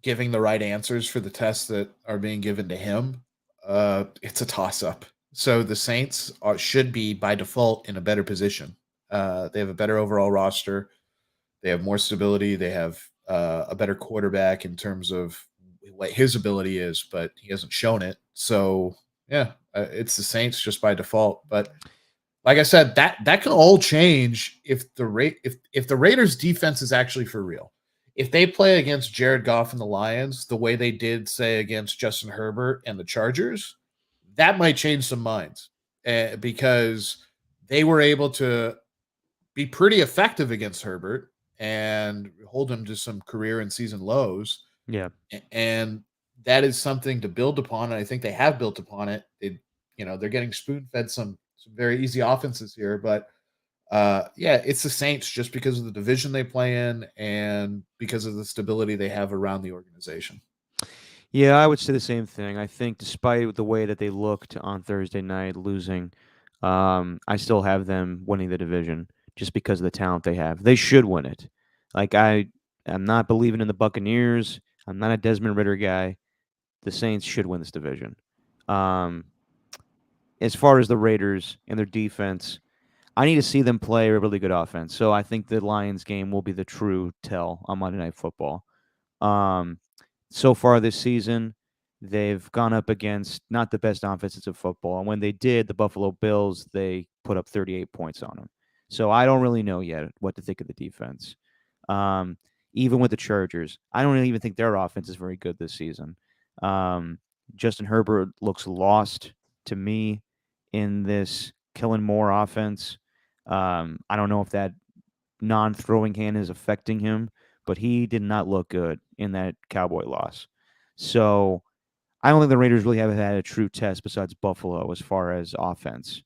giving the right answers for the tests that are being given to him, It's a toss up. So the Saints should be by default in a better position. They have a better overall roster. They have more stability. They have a better quarterback in terms of what his ability is, but he hasn't shown it. So yeah, it's the Saints just by default. But like I said, that can all change if if the Raiders defense is actually for real. If they play against Jared Goff and the Lions the way they did, say, against Justin Herbert and the Chargers, that might change some minds because they were able to be pretty effective against Herbert and hold him to some career and season lows. Yeah. And that is something to build upon. And I think they have built upon it. They're getting spoon fed some very easy offenses here, but yeah, it's the Saints just because of the division they play in and because of the stability they have around the organization. Yeah, I would say the same thing. I think despite the way that they looked on Thursday night losing, I still have them winning the division just because of the talent they have. They should win it. I'm not believing in the Buccaneers. I'm not a Desmond Ritter guy. The Saints should win this division. Um, as far as the Raiders and their defense, I need to see them play a really good offense. So I think the Lions game will be the true tell on Monday Night Football. Um, so far this season, they've gone up against not the best offenses of football. And when they did, the Buffalo Bills, they put up 38 points on them. So I don't really know yet what to think of the defense. Um, even with the Chargers, I don't even think their offense is very good this season. Um, Justin Herbert looks lost to me in this Kellen Moore offense. I don't know if that non-throwing hand is affecting him, but he did not look good in that Cowboy loss. So I don't think the Raiders really have had a true test besides Buffalo as far as offense.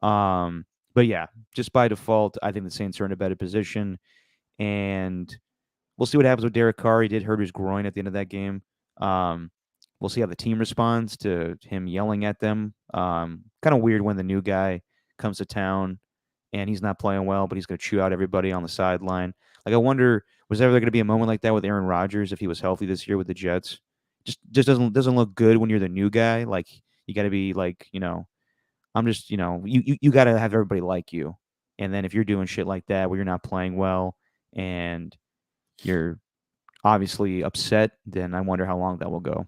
Um, but yeah, just by default, I think the Saints are in a better position, and we'll see what happens with Derek Carr. He did hurt his groin at the end of that game. Um, we'll see how the team responds to him yelling at them. Kind of weird when the new guy comes to town and he's not playing well, but he's going to chew out everybody on the sideline. Like, I wonder, was there ever going to be a moment like that with Aaron Rodgers if he was healthy this year with the Jets? Just doesn't look good when you're the new guy. Like, you got to be like, I'm just, you got to have everybody like you. And then if you're doing shit like that where you're not playing well and you're obviously upset, then I wonder how long that will go.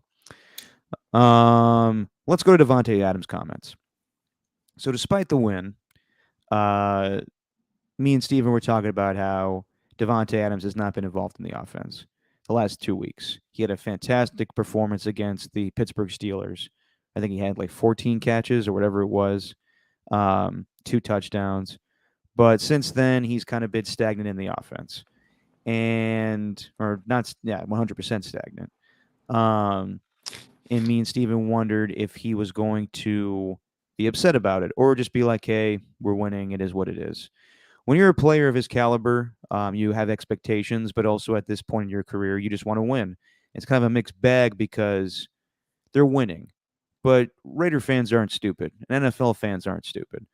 Let's go to Devontae Adams' comments. So, despite the win, uh, me and Steven were talking about how Devontae Adams has not been involved in the offense the last 2 weeks. He had a fantastic performance against the Pittsburgh Steelers. I think he had like 14 catches or whatever it was, 2 touchdowns. But since then, he's kind of been stagnant in the offense, or not, yeah, 100% stagnant. Um, and me and Steven wondered if he was going to be upset about it or just be like, hey, we're winning. It is what it is. When you're a player of his caliber, you have expectations, but also at this point in your career, you just want to win. It's kind of a mixed bag because they're winning, but Raider fans aren't stupid, and NFL fans aren't stupid.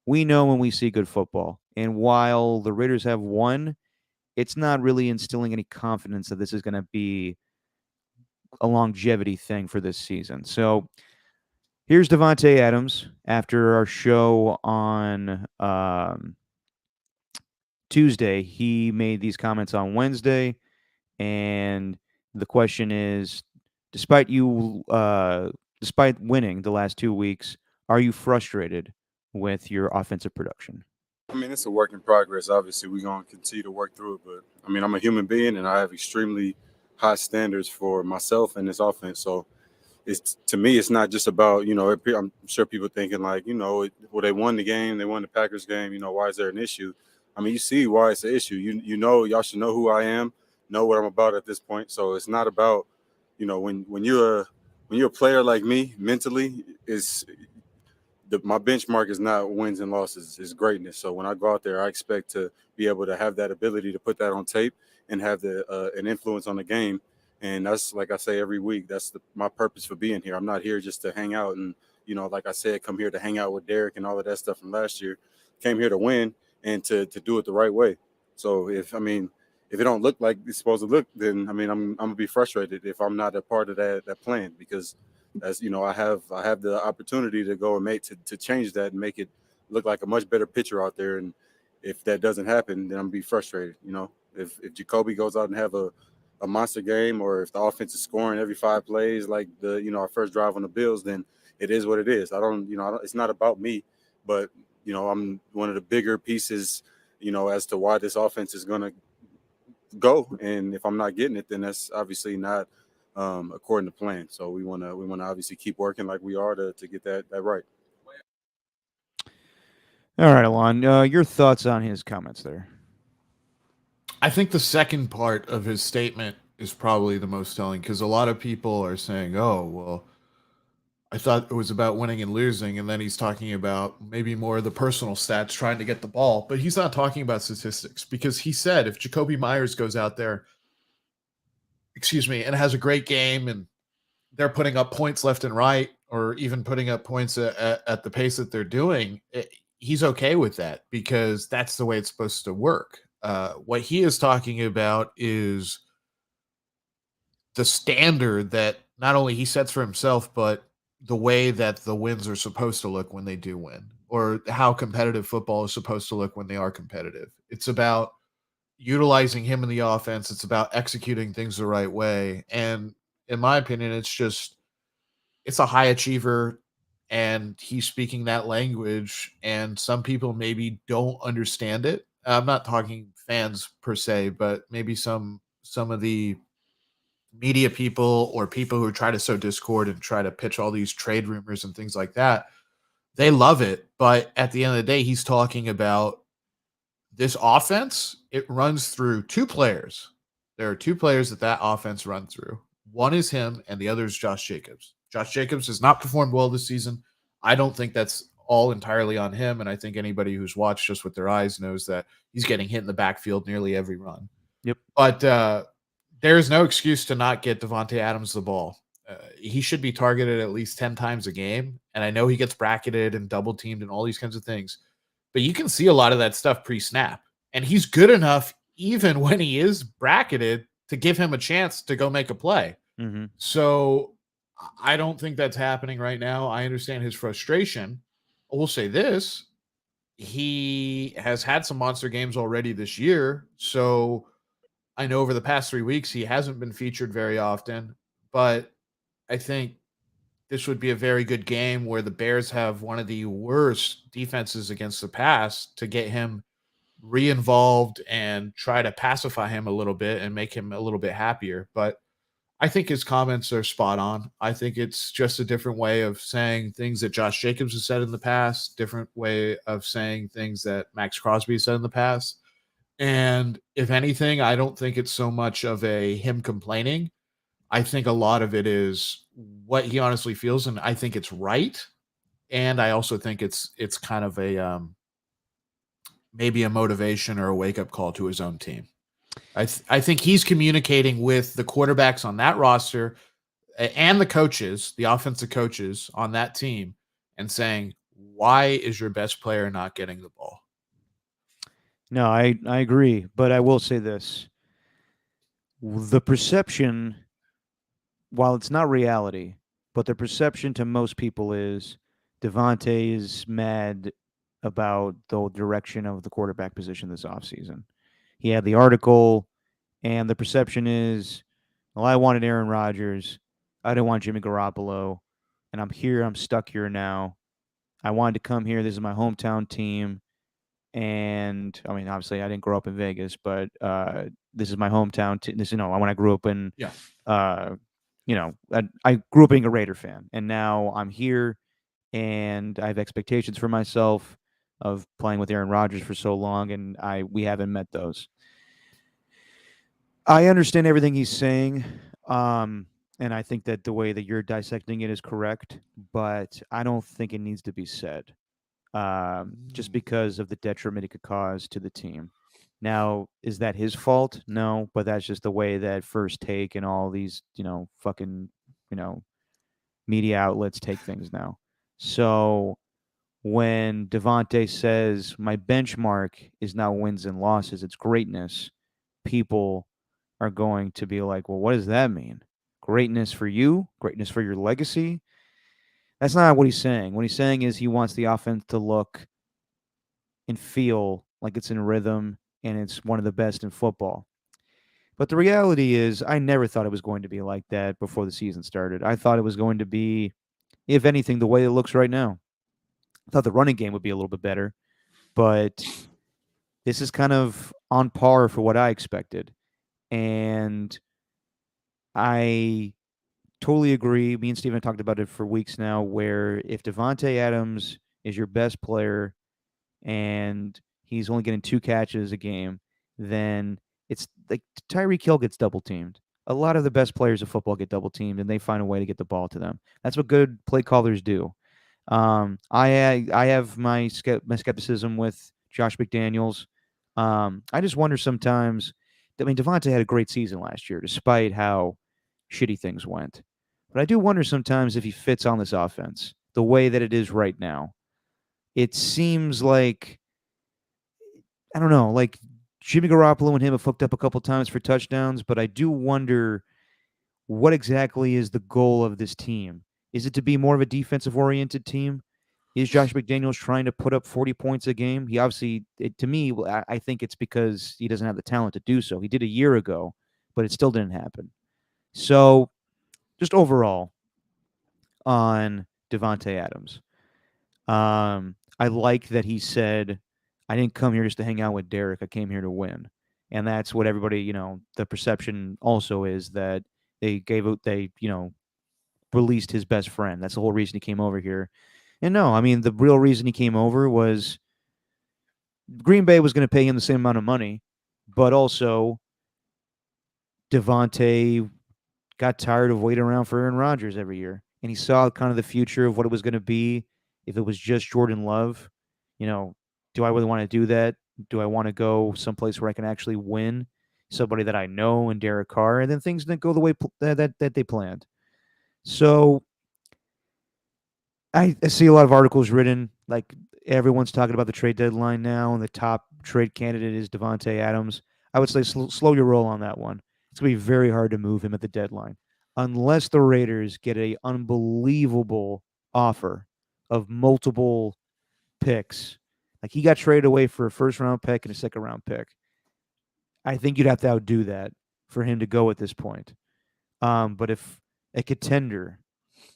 We know when we see good football, and while the Raiders have won, it's not really instilling any confidence that this is going to be a longevity thing for this season. So here's Devontae Adams after our show on Tuesday. He made these comments on Wednesday, and the question is: despite winning the last 2 weeks, are you frustrated with your offensive production? I mean, it's a work in progress. Obviously, we're going to continue to work through it. But I mean, I'm a human being, and I have extremely high standards for myself and this offense. So it's to me, it's not just about I'm sure people thinking like well, they won the game, they won the Packers game. Why is there an issue? I mean, you see why it's an issue. Y'all should know who I am, know what I'm about at this point. So it's not about when you're a player like me mentally is my benchmark is not wins and losses, is greatness. So when I go out there, I expect to be able to have that ability to put that on tape and have an influence on the game. And that's like I say every week. That's my purpose for being here. I'm not here just to hang out and like I said, come here to hang out with Derek and all of that stuff from last year. Came here to win and to do it the right way. So if it don't look like it's supposed to look, then I'm gonna be frustrated if I'm not a part of that plan because as you know, I have the opportunity to go and to change that and make it look like a much better picture out there. And if that doesn't happen, then I'm gonna be frustrated. You know, if Jacoby goes out and have a monster game, or if the offense is scoring every 5 plays like our first drive on the Bills, then it is what it is. It's not about me, but I'm one of the bigger pieces, as to why this offense is gonna go. And if I'm not getting it, then that's obviously not according to plan. So we wanna obviously keep working like we are to get that right. All right, Alon, your thoughts on his comments there? I think the second part of his statement is probably the most telling because a lot of people are saying, "Oh, well, I thought it was about winning and losing," and then he's talking about maybe more of the personal stats, trying to get the ball, but he's not talking about statistics because he said if Jacoby Myers goes out there, excuse me, and has a great game and they're putting up points left and right, or even putting up points at the pace that they're doing, he's okay with that because that's the way it's supposed to work. What he is talking about is the standard that not only he sets for himself, but the way that the wins are supposed to look when they do win, or how competitive football is supposed to look when they are competitive. It's about utilizing him in the offense. It's about executing things the right way. And in my opinion, it's a high achiever and he's speaking that language. And some people maybe don't understand it. I'm not talking fans per se, but maybe some of the media people or people who try to sow discord and try to pitch all these trade rumors and things like that. They love it. But at the end of the day, he's talking about this offense. It runs through two players. There are two players that offense runs through. One is him, and the other is Josh Jacobs. Josh Jacobs has not performed well this season. I don't think that's all entirely on him, and I think anybody who's watched just with their eyes knows that he's getting hit in the backfield nearly every run. Yep. But there's no excuse to not get Devontae Adams the ball. He should be targeted at least 10 times a game, and I know he gets bracketed and double teamed and all these kinds of things, but you can see a lot of that stuff pre-snap, and he's good enough even when he is bracketed to give him a chance to go make a play. Mm-hmm. So I don't think that's happening right now. I understand his frustration. I will say this. He has had some monster games already this year. So I know over the past 3 weeks, he hasn't been featured very often, but I think this would be a very good game where the Bears have one of the worst defenses against the pass to get him re-involved and try to pacify him a little bit and make him a little bit happier. But I think his comments are spot on. I think it's just a different way of saying things that Josh Jacobs has said in the past, different way of saying things that Max Crosby said in the past. And if anything, I don't think it's so much of a him complaining. I think a lot of it is what he honestly feels, and I think it's right. And I also think it's kind of a maybe a motivation or a wake up call to his own team. I think he's communicating with the quarterbacks on that roster and the coaches, the offensive coaches on that team, and saying, why is your best player not getting the ball? No, I agree, but I will say this. The perception, while it's not reality, but the perception to most people is Devontae is mad about the direction of the quarterback position this offseason. He had the article, and the perception is, well, I wanted Aaron Rodgers. I didn't want Jimmy Garoppolo. And I'm here. I'm stuck here now. I wanted to come here. This is my hometown team. And I mean, obviously, I didn't grow up in Vegas, but this is my hometown. This, when I grew up in, I grew up being a Raider fan, and now I'm here, and I have expectations for myself of playing with Aaron Rodgers for so long, and we haven't met those. I understand everything he's saying, and I think that the way that you're dissecting it is correct, but I don't think it needs to be said. Just because of the detriment it could cause to the team. Now, is that his fault? No, but that's just the way that First Take and all these, fucking, media outlets take things now. So when Devontae says my benchmark is not wins and losses, it's greatness, people are going to be like, well, what does that mean? greatness for you, greatness for your legacy. That's not what he's saying. What he's saying is he wants the offense to look and feel like it's in rhythm and it's one of the best in football. But the reality is, I never thought it was going to be like that before the season started. I thought it was going to be, if anything, the way it looks right now. I thought the running game would be a little bit better, but this is kind of on par for what I expected. And I totally agree. Me and Steven talked about it for weeks now, where if Devontae Adams is your best player and he's only getting 2 catches a game, then it's like Tyreek Hill gets double teamed. A lot of the best players of football get double teamed, and they find a way to get the ball to them. That's what good play callers do. I have my skepticism with Josh McDaniels. I just wonder sometimes. I mean, Devontae had a great season last year, despite how shitty things went. But I do wonder sometimes if he fits on this offense the way that it is right now. It seems like, I don't know, like Jimmy Garoppolo and him have hooked up a couple times for touchdowns, but I do wonder what exactly is the goal of this team. Is it to be more of a defensive oriented team? Is Josh McDaniels trying to put up 40 points a game? He obviously, to me, I think it's because he doesn't have the talent to do so. He did a year ago, but it still didn't happen. So, just overall on Devontae Adams, I like that he said, I didn't come here just to hang out with Derek. I came here to win. And that's what everybody, the perception also is that they released his best friend. That's the whole reason he came over here. And no, I mean, the real reason he came over was Green Bay was going to pay him the same amount of money, but also Devontae got tired of waiting around for Aaron Rodgers every year. And he saw kind of the future of what it was going to be if it was just Jordan Love. Do I really want to do that? Do I want to go someplace where I can actually win? Somebody that I know and Derek Carr, and then things didn't go the way that they planned. So I see a lot of articles written, like everyone's talking about the trade deadline now, and the top trade candidate is Devontae Adams. I would say slow your roll on that one. It's going to be very hard to move him at the deadline unless the Raiders get a unbelievable offer of multiple picks. Like he got traded away for a first-round pick and a second-round pick. I think you'd have to outdo that for him to go at this point. But if a contender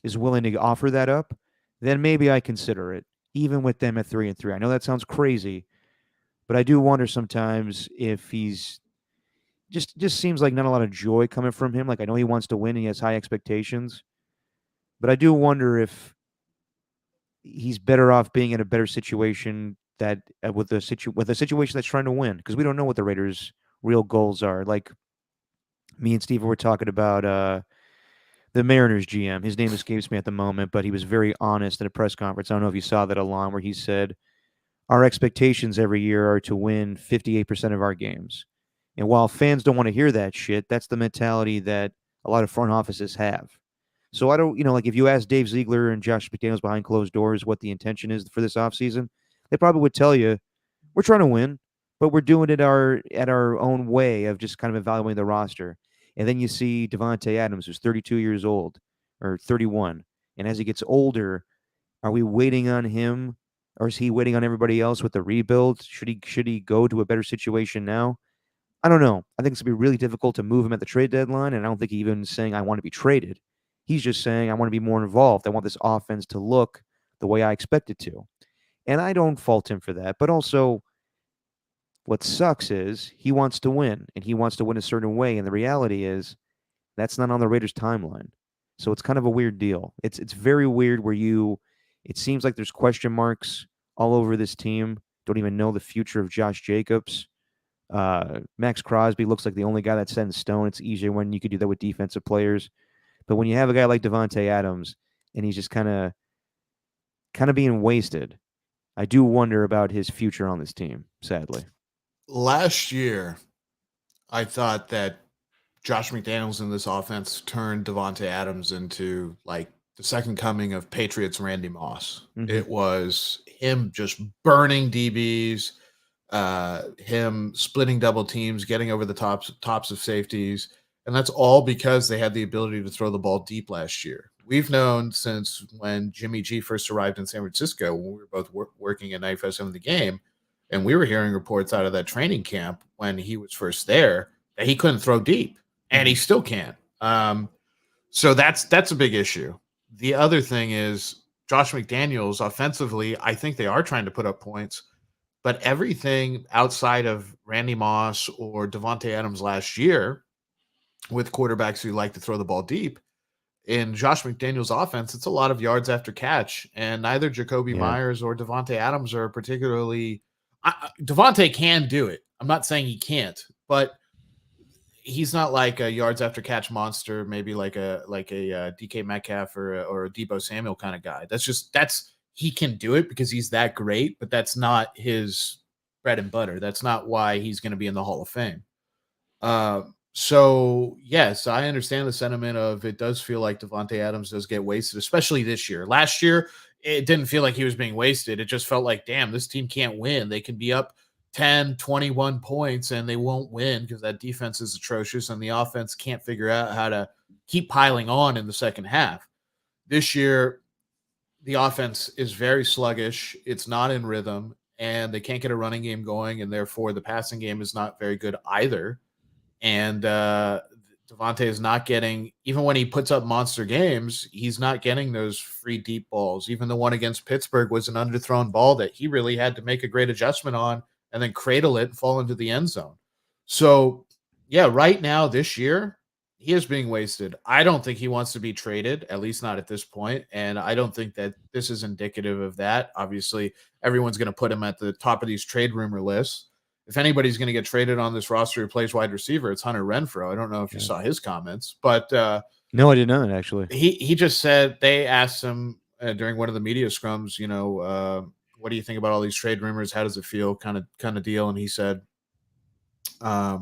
is willing to offer that up, then maybe I consider it, even with them at 3-3. I know that sounds crazy, but I do wonder sometimes if he's just seems like not a lot of joy coming from him. Like I know he wants to win and he has high expectations, but I do wonder if he's better off being in a better situation that with a situation that's trying to win, because we don't know what the Raiders' real goals are. Like me and Steve were talking about the Mariners GM. His name escapes me at the moment, but he was very honest at a press conference. I don't know if you saw that, Alon, where he said, our expectations every year are to win 58% of our games. And while fans don't want to hear that shit, that's the mentality that a lot of front offices have. So I don't, like if you ask Dave Ziegler and Josh McDaniels behind closed doors what the intention is for this offseason, they probably would tell you, we're trying to win, but we're doing it at our own way of just kind of evaluating the roster. And then you see Devontae Adams, who's 32 years old, or 31. And as he gets older, are we waiting on him, or is he waiting on everybody else with the rebuild? Should he go to a better situation now? I don't know. I think it's going to be really difficult to move him at the trade deadline, and I don't think he's even saying I want to be traded. He's just saying I want to be more involved. I want this offense to look the way I expect it to. And I don't fault him for that. But also, what sucks is he wants to win, and he wants to win a certain way. And the reality is that's not on the Raiders' timeline. So it's kind of a weird deal. It's very weird where it seems like there's question marks all over this team. Don't even know the future of Josh Jacobs. Max Crosby looks like the only guy that's set in stone. It's easier when you could do that with defensive players. But when you have a guy like Devontae Adams and he's just kind of being wasted, I do wonder about his future on this team, sadly. Last year, I thought that Josh McDaniels in this offense turned Devontae Adams into like the second coming of Patriots Randy Moss. Mm-hmm. It was him just burning DBs, him splitting double teams, getting over the tops of safeties. And that's all because they had the ability to throw the ball deep last year. We've known since when Jimmy G first arrived in San Francisco, when we were both working at 95.7 of the game, and we were hearing reports out of that training camp when he was first there that he couldn't throw deep, and he still can't. So that's a big issue. The other thing is Josh McDaniels offensively, I think they are trying to put up points, but everything outside of Randy Moss or Devontae Adams last year with quarterbacks who like to throw the ball deep, in Josh McDaniels' offense, it's a lot of yards after catch, and neither Jacoby Myers or Devontae Adams are particularly. Devontae can do it. I'm not saying he can't, but he's not like a yards after catch monster, maybe like a DK Metcalf or a Debo Samuel kind of guy. That's he can do it because he's that great, but that's not his bread and butter. That's not why he's going to be in the Hall of Fame. So yes, I understand the sentiment of it does feel like Devontae Adams does get wasted, especially this year. Last year, it didn't feel like he was being wasted. It just felt like, damn, this team can't win. They can be up 10, 21 points and they won't win because that defense is atrocious and the offense can't figure out how to keep piling on in the second half. This year, the offense is very sluggish. It's not in rhythm, and they can't get a running game going, and therefore the passing game is not very good either. And Devontae is not getting, even when he puts up monster games, he's not getting those free deep balls. Even the one against Pittsburgh was an underthrown ball that he really had to make a great adjustment on and then cradle it and fall into the end zone. So, yeah, right now this year, he is being wasted. I don't think he wants to be traded, at least not at this point. And I don't think that this is indicative of that. Obviously, everyone's going to put him at the top of these trade rumor lists. If anybody's going to get traded on this roster who plays wide receiver, it's Hunter Renfrow. I don't know if you saw his comments, but no, I did not actually. He just said they asked him during one of the media scrums, what do you think about all these trade rumors? How does it feel? Kind of deal. And he said, I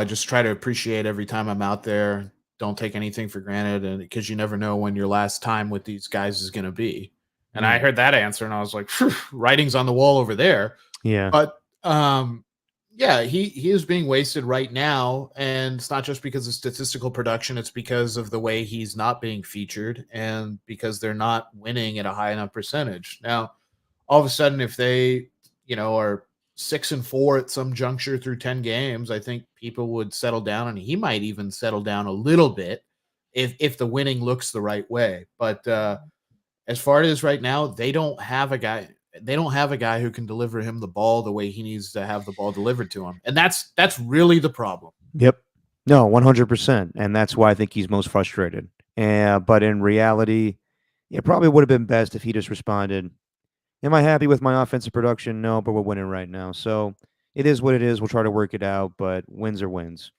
just try to appreciate every time I'm out there. Don't take anything for granted, and because you never know when your last time with these guys is going to be. And I heard that answer, and I was like, writing's on the wall over there. Yeah, but he is being wasted right now, and it's not just because of statistical production. It's because of the way he's not being featured, and because they're not winning at a high enough percentage. Now, all of a sudden, if they, are 6-4 at some juncture through 10 games, I think people would settle down, and he might even settle down a little bit if the winning looks the right way. But as far as right now, they don't have a guy. They don't have a guy who can deliver him the ball the way he needs to have the ball delivered to him, and that's really the problem. Yep. No, 100%, and that's why I think he's most frustrated. But in reality, it probably would have been best if he just responded, am I happy with my offensive production? No, but we're winning right now. So it is what it is. We'll try to work it out, but wins are wins.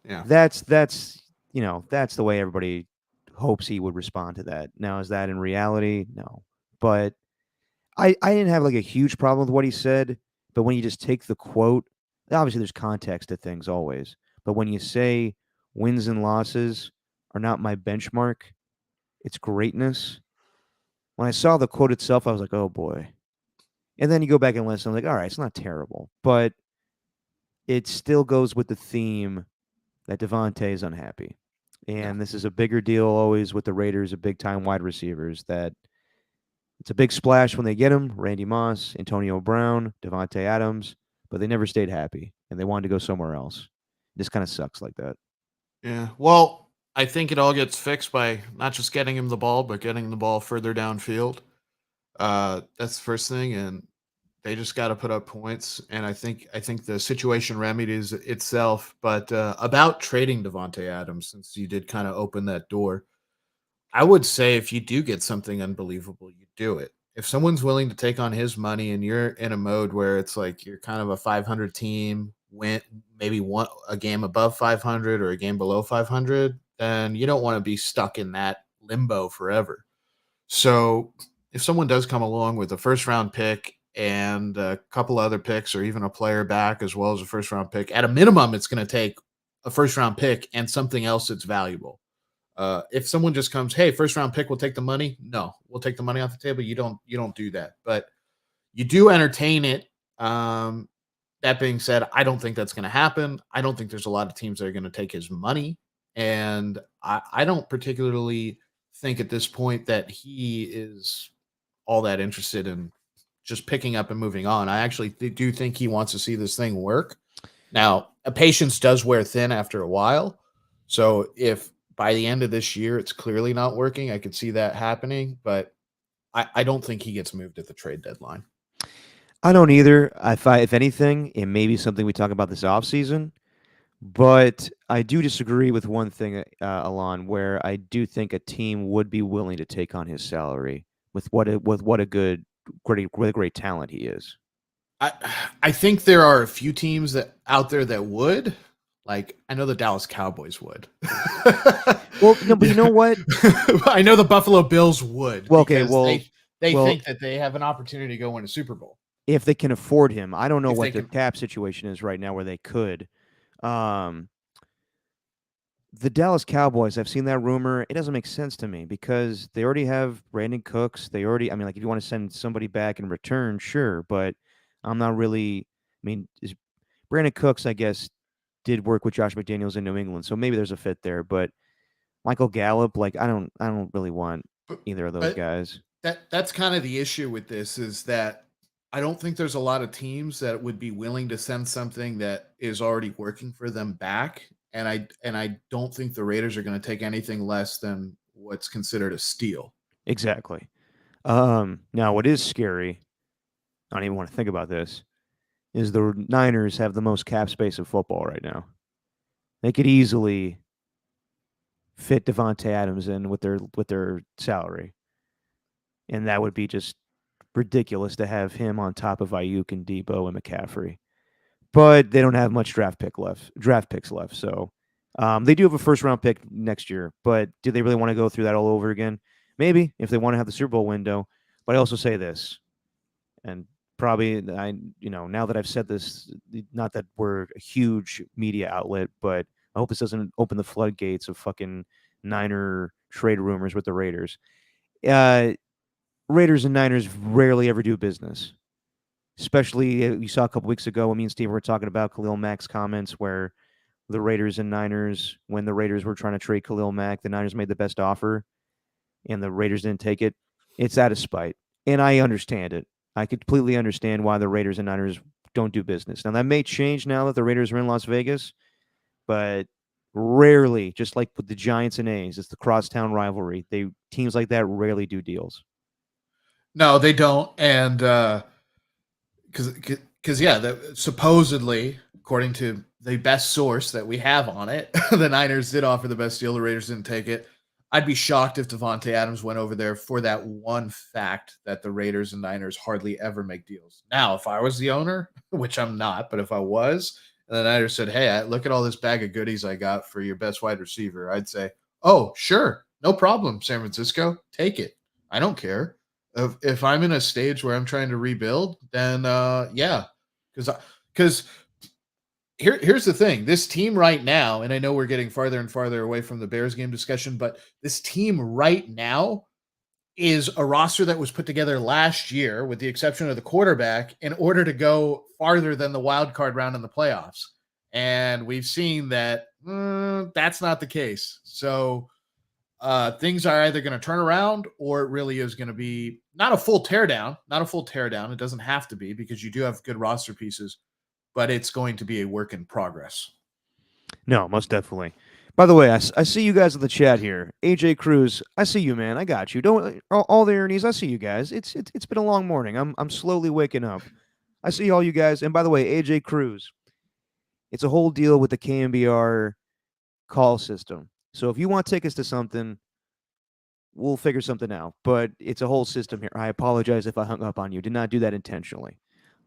Yeah. That's the way everybody hopes he would respond to that. Now, is that in reality? No. But I didn't have like a huge problem with what he said, but when you just take the quote, obviously there's context to things always. But when you say wins and losses are not my benchmark, it's greatness. When I saw the quote itself, I was like, oh boy. And then you go back and listen, I'm like, all right, it's not terrible. But it still goes with the theme that Devontae is unhappy. And this is a bigger deal always with the Raiders, a big time wide receivers, that it's a big splash when they get him. Randy Moss, Antonio Brown, Devontae Adams, but they never stayed happy and they wanted to go somewhere else. This kind of sucks like that. Yeah. Well, I think it all gets fixed by not just getting him the ball, but getting the ball further downfield. That's the first thing, and they just got to put up points. And I think the situation remedies itself. But about trading Devontae Adams, since you did kind of open that door, I would say if you do get something unbelievable, you do it. If someone's willing to take on his money and you're in a mode where it's like you're kind of a 500 team, win maybe one a game above 500 or a game below 500, then you don't want to be stuck in that limbo forever. So if someone does come along with a first round pick and a couple other picks or even a player back as well as a first round pick, at a minimum, it's going to take a first round pick and something else that's valuable. If someone just comes, hey, first round pick, we'll take the money. No, we'll take the money off the table. You don't do that, but you do entertain it. That that being said, I don't think that's going to happen. I don't think there's a lot of teams that are going to take his money. And I don't particularly think at this point that he is all that interested in just picking up and moving on. I actually do think he wants to see this thing work. Now, a patience does wear thin after a while. So if by the end of this year it's clearly not working, I could see that happening. But I don't think he gets moved at the trade deadline. I don't either. If anything, it may be something we talk about this offseason. But I do disagree with one thing, Alon, where I do think a team would be willing to take on his salary with what a great talent he is. I think there are a few teams that out there that would. Like, I know the Dallas Cowboys would. Well, no, but you know what? I know the Buffalo Bills would. Well, okay, they think that they have an opportunity to go win a Super Bowl. If they can afford him. I don't know If what they the can- cap situation is right now where they could. The Dallas Cowboys, I've seen that rumor. It doesn't make sense to me because they already have Brandon Cooks. I mean, like if you want to send somebody back in return, sure, but I'm not really. I mean, Brandon Cooks, I guess, did work with Josh McDaniels in New England, so maybe there's a fit there. But Michael Gallup, like I don't really want either of those guys. That's kind of the issue with this is that I don't think there's a lot of teams that would be willing to send something that is already working for them back. And I don't think the Raiders are going to take anything less than what's considered a steal. Exactly. Now, what is scary, I don't even want to think about this, is the Niners have the most cap space of football right now. They could easily fit Devontae Adams in with their salary. And that would be just ridiculous to have him on top of Ayuk and Debo and McCaffrey. But they don't have much draft picks left. So they do have a first-round pick next year. But do they really want to go through that all over again? Maybe, if they want to have the Super Bowl window. But I also say this, and probably now that I've said this, not that we're a huge media outlet, but I hope this doesn't open the floodgates of fucking Niner trade rumors with the Raiders. Raiders and Niners rarely ever do business. Especially, you saw a couple weeks ago when me and Steve were talking about Khalil Mack's comments where the Raiders and Niners, when the Raiders were trying to trade Khalil Mack, the Niners made the best offer, and the Raiders didn't take it. It's out of spite. And I understand it. I completely understand why the Raiders and Niners don't do business. Now, that may change now that the Raiders are in Las Vegas, but rarely, just like with the Giants and A's, it's the crosstown rivalry. Teams like that rarely do deals. No, they don't. And because supposedly, according to the best source that we have on it, the Niners did offer the best deal. The Raiders didn't take it. I'd be shocked if Devontae Adams went over there for that one fact that the Raiders and Niners hardly ever make deals. Now, if I was the owner, which I'm not, but if I was, and the Niners said, hey, look at all this bag of goodies I got for your best wide receiver, I'd say, oh, sure, no problem, San Francisco, take it. I don't care. If I'm in a stage where I'm trying to rebuild, then yeah, because here's the thing. This team right now, and I know we're getting farther and farther away from the Bears game discussion, but this team right now is a roster that was put together last year, with the exception of the quarterback, in order to go farther than the wild card round in the playoffs. And we've seen that that's not the case. So things are either going to turn around, or it really is going to be not a full teardown. It doesn't have to be, because you do have good roster pieces, but it's going to be a work in progress. No, most definitely. By the way, I see you guys in the chat here. AJ Cruz, I see you, man. I got you. Don't all the Ernie's. I see you guys. It's been a long morning. I'm slowly waking up. I see all you guys. And by the way, AJ Cruz, it's a whole deal with the KMBR call system. So if you want tickets to something, we'll figure something out. But it's a whole system here. I apologize if I hung up on you. Did not do that intentionally.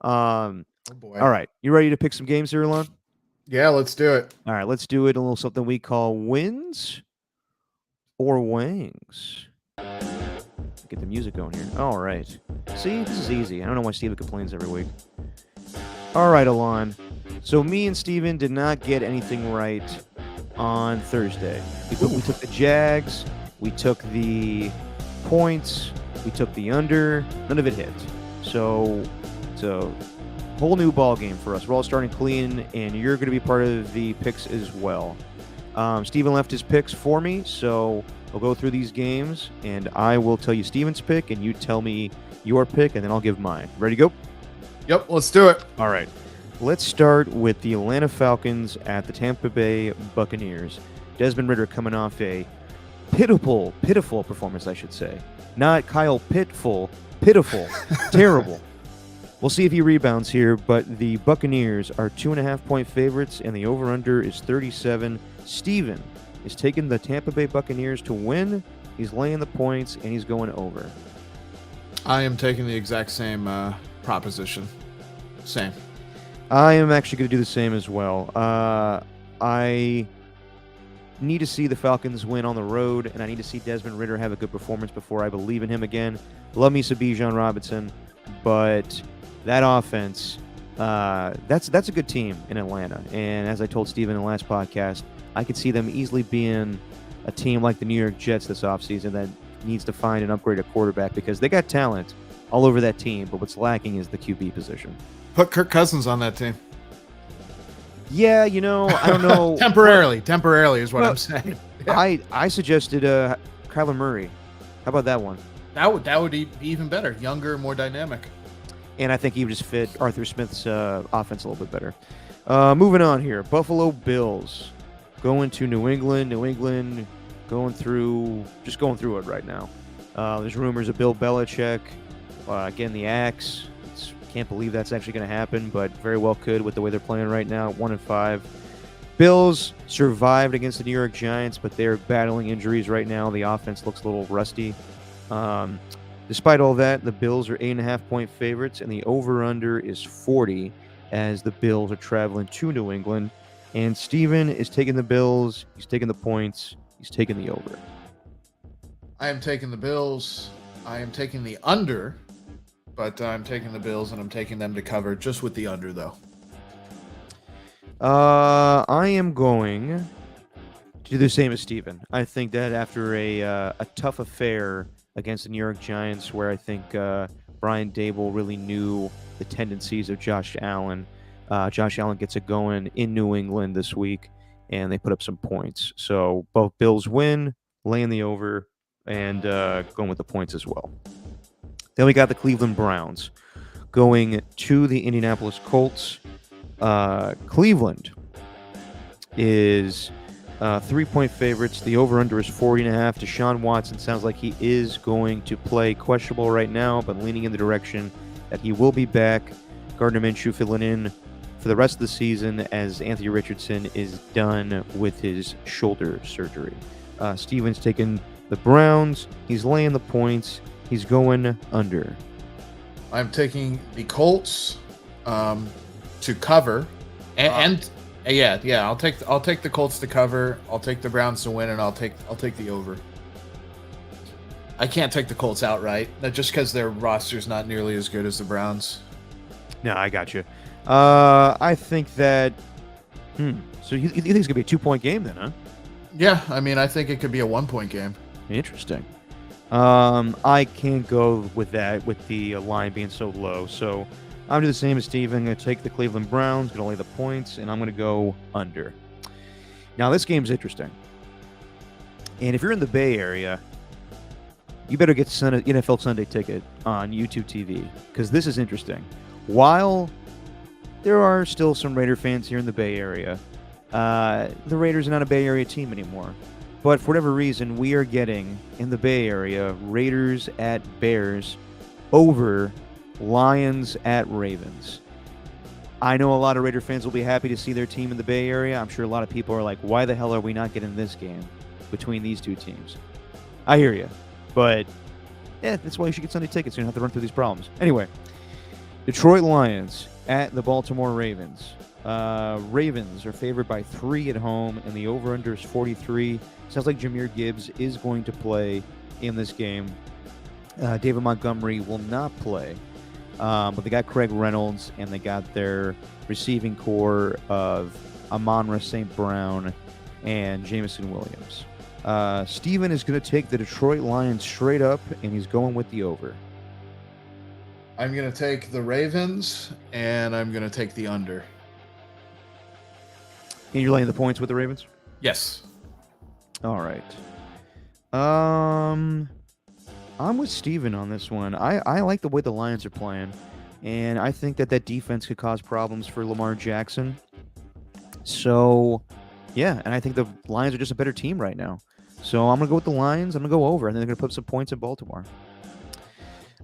Oh boy. All right. You ready to pick some games here, Alon? Yeah, let's do it. All right, let's do it. A little something we call wins or wings. Get the music going here. All right. See, this is easy. I don't know why Steven complains every week. All right, Alon. So me and Steven did not get anything right on Thursday. We took the Jags. We took the points. We took the under. None of it hit. So whole new ball game for us. We're all starting clean, and you're going to be part of the picks as well. Steven left his picks for me, so we'll go through these games, and I will tell you Steven's pick, and you tell me your pick, and then I'll give mine. Ready to go? Yep, let's do it. All right. Let's start with the Atlanta Falcons at the Tampa Bay Buccaneers. Desmond Ridder coming off a pitiful performance, I should say. Not Kyle pitiful, terrible. We'll see if he rebounds here, but the Buccaneers are 2.5-point favorites, and the over-under is 37. Steven is taking the Tampa Bay Buccaneers to win. He's laying the points, and he's going over. I am taking the exact same proposition. Same. I am actually going to do the same as well. I need to see the Falcons win on the road, and I need to see Desmond Ridder have a good performance before I believe in him again. Love me some Bijan Robinson, but that offense, that's a good team in Atlanta. And as I told Steven in the last podcast, I could see them easily being a team like the New York Jets this offseason that needs to find and upgrade a quarterback because they got talent all over that team, but what's lacking is the QB position. Put Kirk Cousins on that team. Yeah, I don't know. Temporarily is what I'm saying. Yeah. I suggested Kyler Murray. How about that one? That would be even better. Younger, more dynamic. And I think he would just fit Arthur Smith's offense a little bit better. Moving on here. Buffalo Bills going to New England. New England going through it right now. There's rumors of Bill Belichick getting the axe. Can't believe that's actually going to happen, but very well could with the way they're playing right now, 1-5. Bills survived against the New York Giants, but they're battling injuries right now. The offense looks a little rusty. Despite all that, the Bills are 8.5-point favorites, and the over-under is 40 as the Bills are traveling to New England. And Steven is taking the Bills. He's taking the points. He's taking the over. I am taking the Bills. I am taking the under. But I'm taking the Bills, and I'm taking them to cover just with the under, though. I am going to do the same as Steven. I think that after a tough affair against the New York Giants, where I think Brian Dable really knew the tendencies of Josh Allen, Josh Allen gets it going in New England this week, and they put up some points. So both Bills win, laying the over, and going with the points as well. Then we got the Cleveland Browns going to the Indianapolis Colts. Cleveland is 3-point favorites. The over-under is 40.5. Deshaun Watson sounds like he is going to play questionable right now, but leaning in the direction that he will be back. Gardner Minshew filling in for the rest of the season as Anthony Richardson is done with his shoulder surgery. Steven's taking the Browns. He's laying the points. He's going under. I'm taking the Colts to cover, and I'll take the Colts to cover. I'll take the Browns to win, and I'll take the over. I can't take the Colts outright, just because their roster's not nearly as good as the Browns. No, I got you. I think that. So you think it's gonna be a 2-point game then, huh? Yeah, I mean, I think it could be a 1-point game. Interesting. I can't go with that with the line being so low. So I'm doing the same as Steven. I'm going to take the Cleveland Browns, going to lay the points, and I'm going to go under. Now, this game's interesting. And if you're in the Bay Area, you better get NFL Sunday Ticket on YouTube TV because this is interesting. While there are still some Raider fans here in the Bay Area, the Raiders are not a Bay Area team anymore. But for whatever reason, we are getting, in the Bay Area, Raiders at Bears over Lions at Ravens. I know a lot of Raider fans will be happy to see their team in the Bay Area. I'm sure a lot of people are like, why the hell are we not getting this game between these two teams? I hear you. But, that's why you should get Sunday tickets. So you don't have to run through these problems. Anyway, Detroit Lions at the Baltimore Ravens. Ravens are favored by 3 at home, and the over-under is 43. Sounds like Jahmyr Gibbs is going to play in this game. David Montgomery will not play, but they got Craig Reynolds, and they got their receiving core of Amon-Ra St. Brown and Jameson Williams. Steven is going to take the Detroit Lions straight up, and he's going with the over. I'm going to take the Ravens, and I'm going to take the under. And you're laying the points with the Ravens? Yes. All right. I'm with Steven on this one. I like the way the Lions are playing, and I think that defense could cause problems for Lamar Jackson. So, yeah, and I think the Lions are just a better team right now. So I'm going to go with the Lions. I'm going to go over. I think they're going to put some points in Baltimore.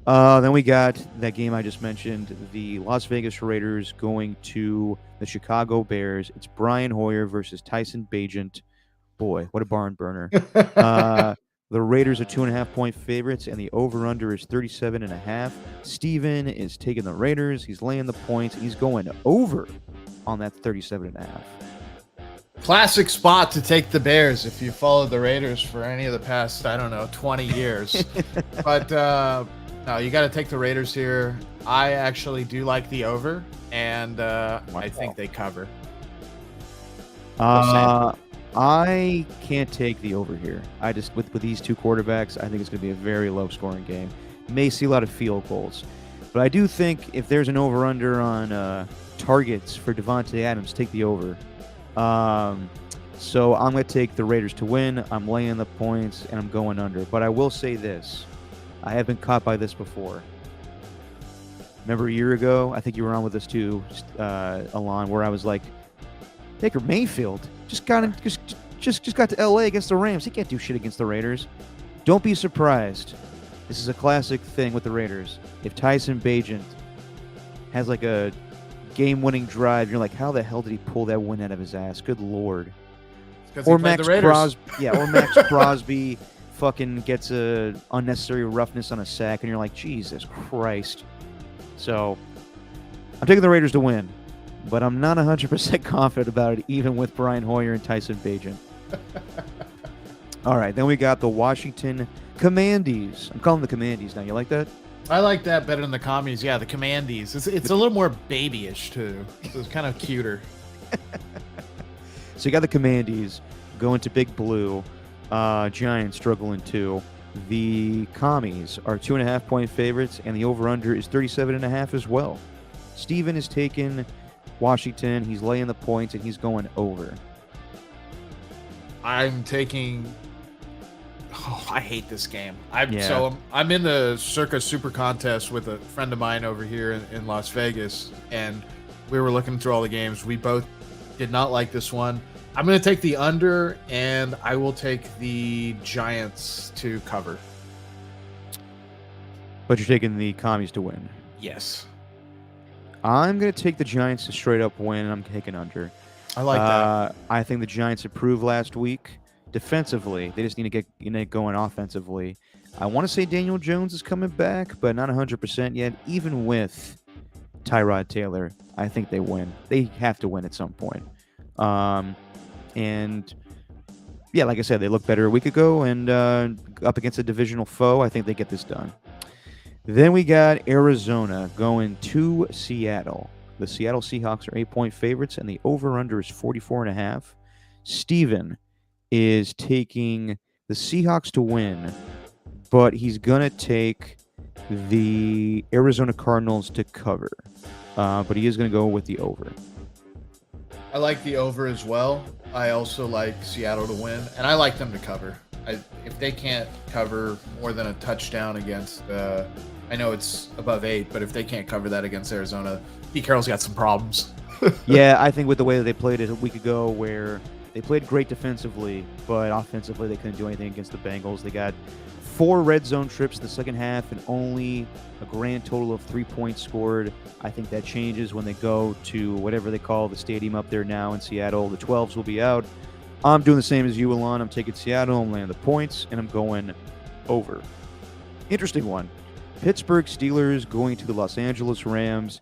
Then we got that game I just mentioned, the Las Vegas Raiders going to the Chicago Bears. It's Brian Hoyer versus Tyson Bagent. Boy, what a barn burner. The Raiders are 2.5-point favorites, and the over-under is 37.5. Steven is taking the Raiders. He's laying the points. He's going over on that 37.5. Classic spot to take the Bears if you followed the Raiders for any of the past, 20 years. But no, you got to take the Raiders here. I actually do like the over, and I think they cover. I can't take the over here. I just with these two quarterbacks, I think it's going to be a very low-scoring game. May see a lot of field goals, but I do think if there's an over/under on targets for Devontae Adams, take the over. So I'm going to take the Raiders to win. I'm laying the points, and I'm going under. But I will say this: I have been caught by this before. Remember a year ago? I think you were on with us too, Alon, where I was like, Baker Mayfield just got to LA against the Rams. He can't do shit against the Raiders. Don't be surprised. This is a classic thing with the Raiders. If Tyson Bagent has like a game-winning drive, you're like, how the hell did he pull that win out of his ass? Good Lord. Or Max Crosby, or Max Crosby fucking gets a unnecessary roughness on a sack, and you're like, Jesus Christ. So I'm taking the Raiders to win. But I'm not 100% confident about it, even with Brian Hoyer and Tyson Bagent. All right, then we got the Washington Commandees. I'm calling them the Commandees now. You like that? I like that better than the Commies. Yeah, the Commandees. It's a little more babyish, too. So it's kind of cuter. So you got the Commandees going to Big Blue. Giants struggling too. The Commies are 2.5-point favorites, and the over-under is 37.5 as well. Steven is taking Washington. He's laying the points, and he's going over. I'm taking... Oh, I hate this game. So I'm in the Circa Super Contest with a friend of mine over here in Las Vegas, and we were looking through all the games. We both did not like this one. I'm going to take the under, and I will take the Giants to cover. But you're taking the Commies to win. Yes. I'm going to take the Giants to straight up win, and I'm taking under. I like that. I think the Giants improved last week defensively. They just need to get going offensively. I want to say Daniel Jones is coming back, but not 100% yet. Even with Tyrod Taylor, I think they win. They have to win at some point. And yeah, like I said, they looked better a week ago, and up against a divisional foe, I think they get this done. Then we got Arizona going to Seattle. The Seattle Seahawks are 8-point favorites, and the over-under is 44.5. Steven is taking the Seahawks to win, but he's going to take the Arizona Cardinals to cover. But he is going to go with the over. I like the over as well. I also like Seattle to win, and I like them to cover. If they can't cover more than a touchdown against, I know it's above 8, but if they can't cover that against Arizona, Pete Carroll's got some problems. Yeah, I think with the way that they played it a week ago, where they played great defensively, but offensively they couldn't do anything against the Bengals. They got 4 red zone trips in the second half and only a grand total of 3 points scored. I think that changes when they go to whatever they call the stadium up there now in Seattle. The 12s will be out. I'm doing the same as you, Alon. I'm taking Seattle. I'm laying the points, and I'm going over. Interesting one. Pittsburgh Steelers going to the Los Angeles Rams.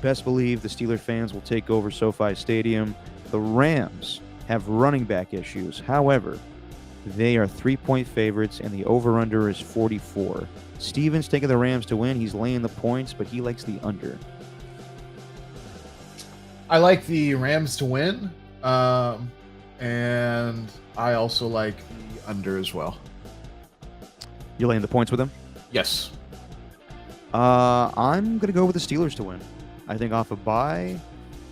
Best believe the Steeler fans will take over SoFi Stadium. The Rams have running back issues. However, they are 3-point favorites, and the over-under is 44. Steven's taking the Rams to win. He's laying the points, but he likes the under. I like the Rams to win, and I also like the under as well. You laying the points with him? Yes. I'm gonna go with the Steelers to win. I think off a bye.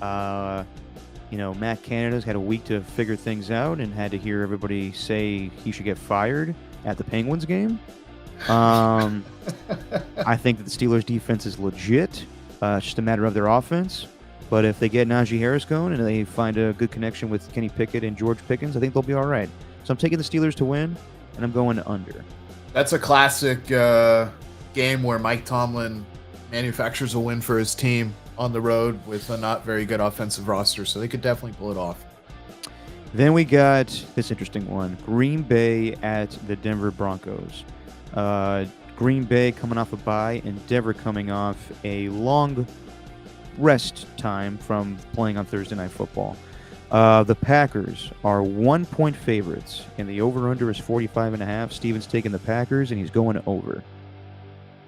Matt Canada's had a week to figure things out and had to hear everybody say he should get fired at the Penguins game. I think that the Steelers defense is legit. It's just a matter of their offense. But if they get Najee Harris going and they find a good connection with Kenny Pickett and George Pickens, I think they'll be all right. So I'm taking the Steelers to win, and I'm going under. That's a classic game where Mike Tomlin manufactures a win for his team on the road with a not very good offensive roster, so they could definitely pull it off. Then we got this interesting one. Green Bay at the Denver Broncos. Green Bay coming off a bye and Denver coming off a long rest time from playing on Thursday Night Football. The Packers are 1-point favorites, and the over-under is 45.5. Steven's taking the Packers, and he's going over.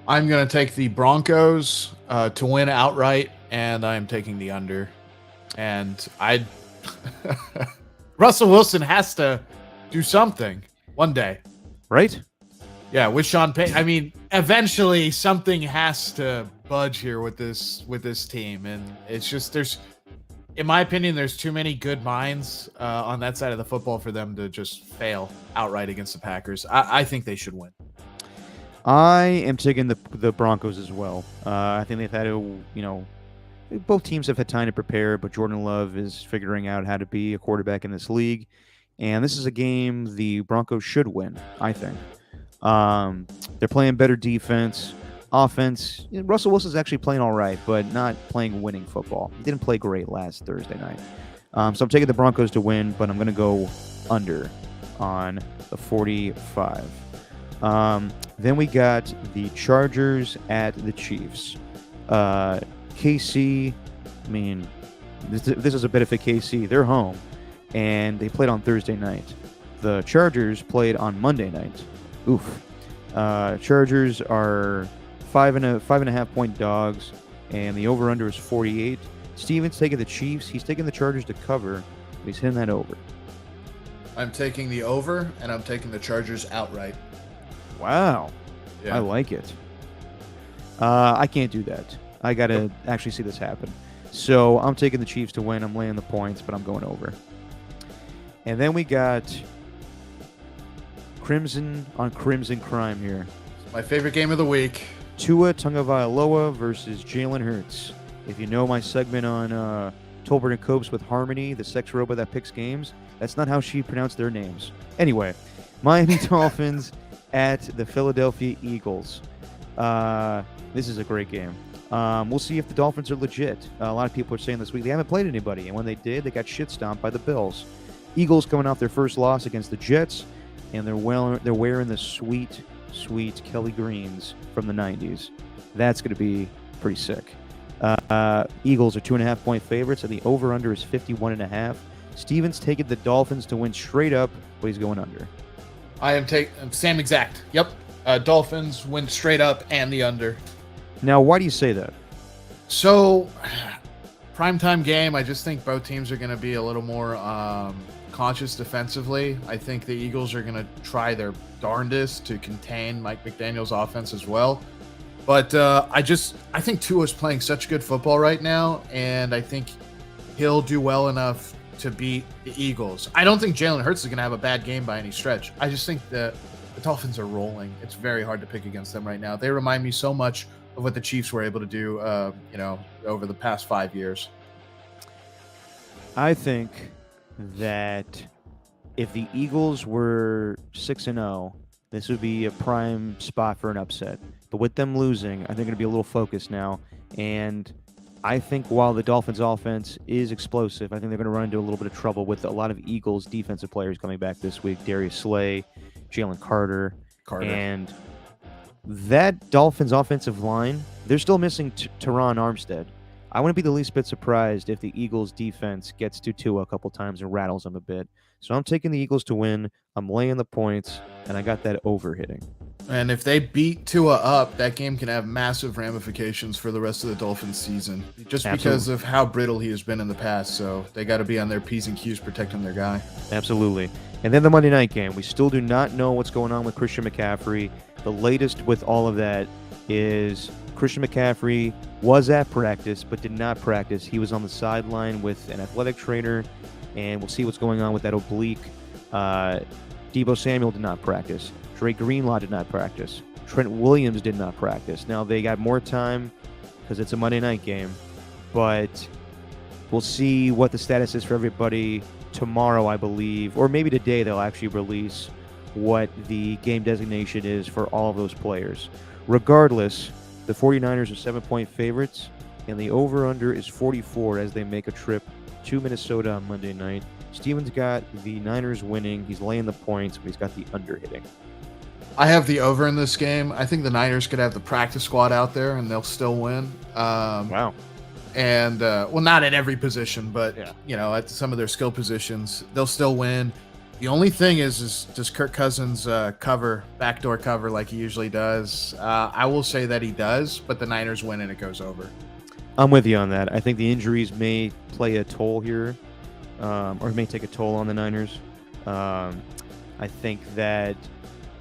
I'm going to take the Broncos to win outright, and I'm taking the under. And Russell Wilson has to do something one day. Right? Yeah, with Sean Payton. I mean, eventually something has to budge here with this team. And it's just, in my opinion, there's too many good minds on that side of the football for them to just fail outright against the Packers. I think they should win. I am taking the Broncos as well. I think they've had both teams have had time to prepare, but Jordan Love is figuring out how to be a quarterback in this league. And this is a game the Broncos should win, I think. They're playing better defense. Offense, Russell Wilson's actually playing all right, but not playing winning football. He didn't play great last Thursday night. So I'm taking the Broncos to win, but I'm going to go under on the 45. Then we got the Chargers at the Chiefs. KC, I mean, this is a benefit KC. They're home, and they played on Thursday night. The Chargers played on Monday night. Oof. Chargers are 5.5 point dogs, and the over-under is 48. Steven's taking the Chiefs. He's taking the Chargers to cover, but he's hitting that over. I'm taking the over, and I'm taking the Chargers outright. Wow. Yeah. I like it. I can't do that. I got to actually see this happen. So I'm taking the Chiefs to win. I'm laying the points, but I'm going over. And then we got Crimson on Crimson Crime here. My favorite game of the week. Tua Tagovailoa versus Jalen Hurts. If you know my segment on Tolbert and Copes with Harmony, the sex robot that picks games, that's not how she pronounced their names. Anyway, Miami Dolphins at the Philadelphia Eagles. This is a great game. We'll see if the Dolphins are legit. A lot of people are saying this week they haven't played anybody, and when they did, they got shit stomped by the Bills. Eagles coming off their first loss against the Jets, and they're wearing the sweet Kelly Greens from the 90s. That's going to be pretty sick. Eagles are 2.5 point favorites, and the over-under is 51.5. Steven's taking the Dolphins to win straight up, but he's going under. I am taking same exact. Yep. Dolphins win straight up and the under. Now, why do you say that? So, primetime game, I just think both teams are going to be a little more conscious defensively. I think the Eagles are going to try their darndest to contain Mike McDaniel's offense as well. But I think Tua's playing such good football right now, and I think he'll do well enough to beat the Eagles. I don't think Jalen Hurts is going to have a bad game by any stretch. I just think that the Dolphins are rolling. It's very hard to pick against them right now. They remind me so much of what the Chiefs were able to do, over the past 5 years. I think that if the Eagles were 6-0, this would be a prime spot for an upset. But with them losing, I think they're going to be a little focused now. And I think while the Dolphins' offense is explosive, I think they're going to run into a little bit of trouble with a lot of Eagles' defensive players coming back this week. Darius Slay, Jalen Carter. And that Dolphins' offensive line, they're still missing Teron Armstead. I wouldn't be the least bit surprised if the Eagles' defense gets to Tua a couple times and rattles them a bit. So I'm taking the Eagles to win. I'm laying the points, and I got that over hitting. And if they beat Tua up, that game can have massive ramifications for the rest of the Dolphins season, just because of how brittle he has been in the past. So they got to be on their P's and Q's protecting their guy. Absolutely. And then the Monday night game. We still do not know what's going on with Christian McCaffrey. The latest with all of that is Christian McCaffrey was at practice but did not practice. He was on the sideline with an athletic trainer, and we'll see what's going on with that oblique. Deebo Samuel did not practice. Drake Greenlaw did not practice. Trent Williams did not practice. Now, they got more time because it's a Monday night game, but we'll see what the status is for everybody tomorrow, I believe, or maybe today they'll actually release what the game designation is for all of those players. Regardless, the 49ers are 7-point favorites, and the over-under is 44 as they make a trip to Minnesota on Monday night. Steven's got the Niners winning. He's laying the points, but he's got the under hitting. I have the over in this game. I think the Niners could have the practice squad out there and they'll still win. Wow. And well, not at every position, but Yeah. at some of their skill positions, they'll still win. The only thing is does Kirk Cousins backdoor cover like he usually does? I will say that he does, but the Niners win and it goes over. I'm with you on that. I think the injuries may play a toll here, or may take a toll on the Niners. I think that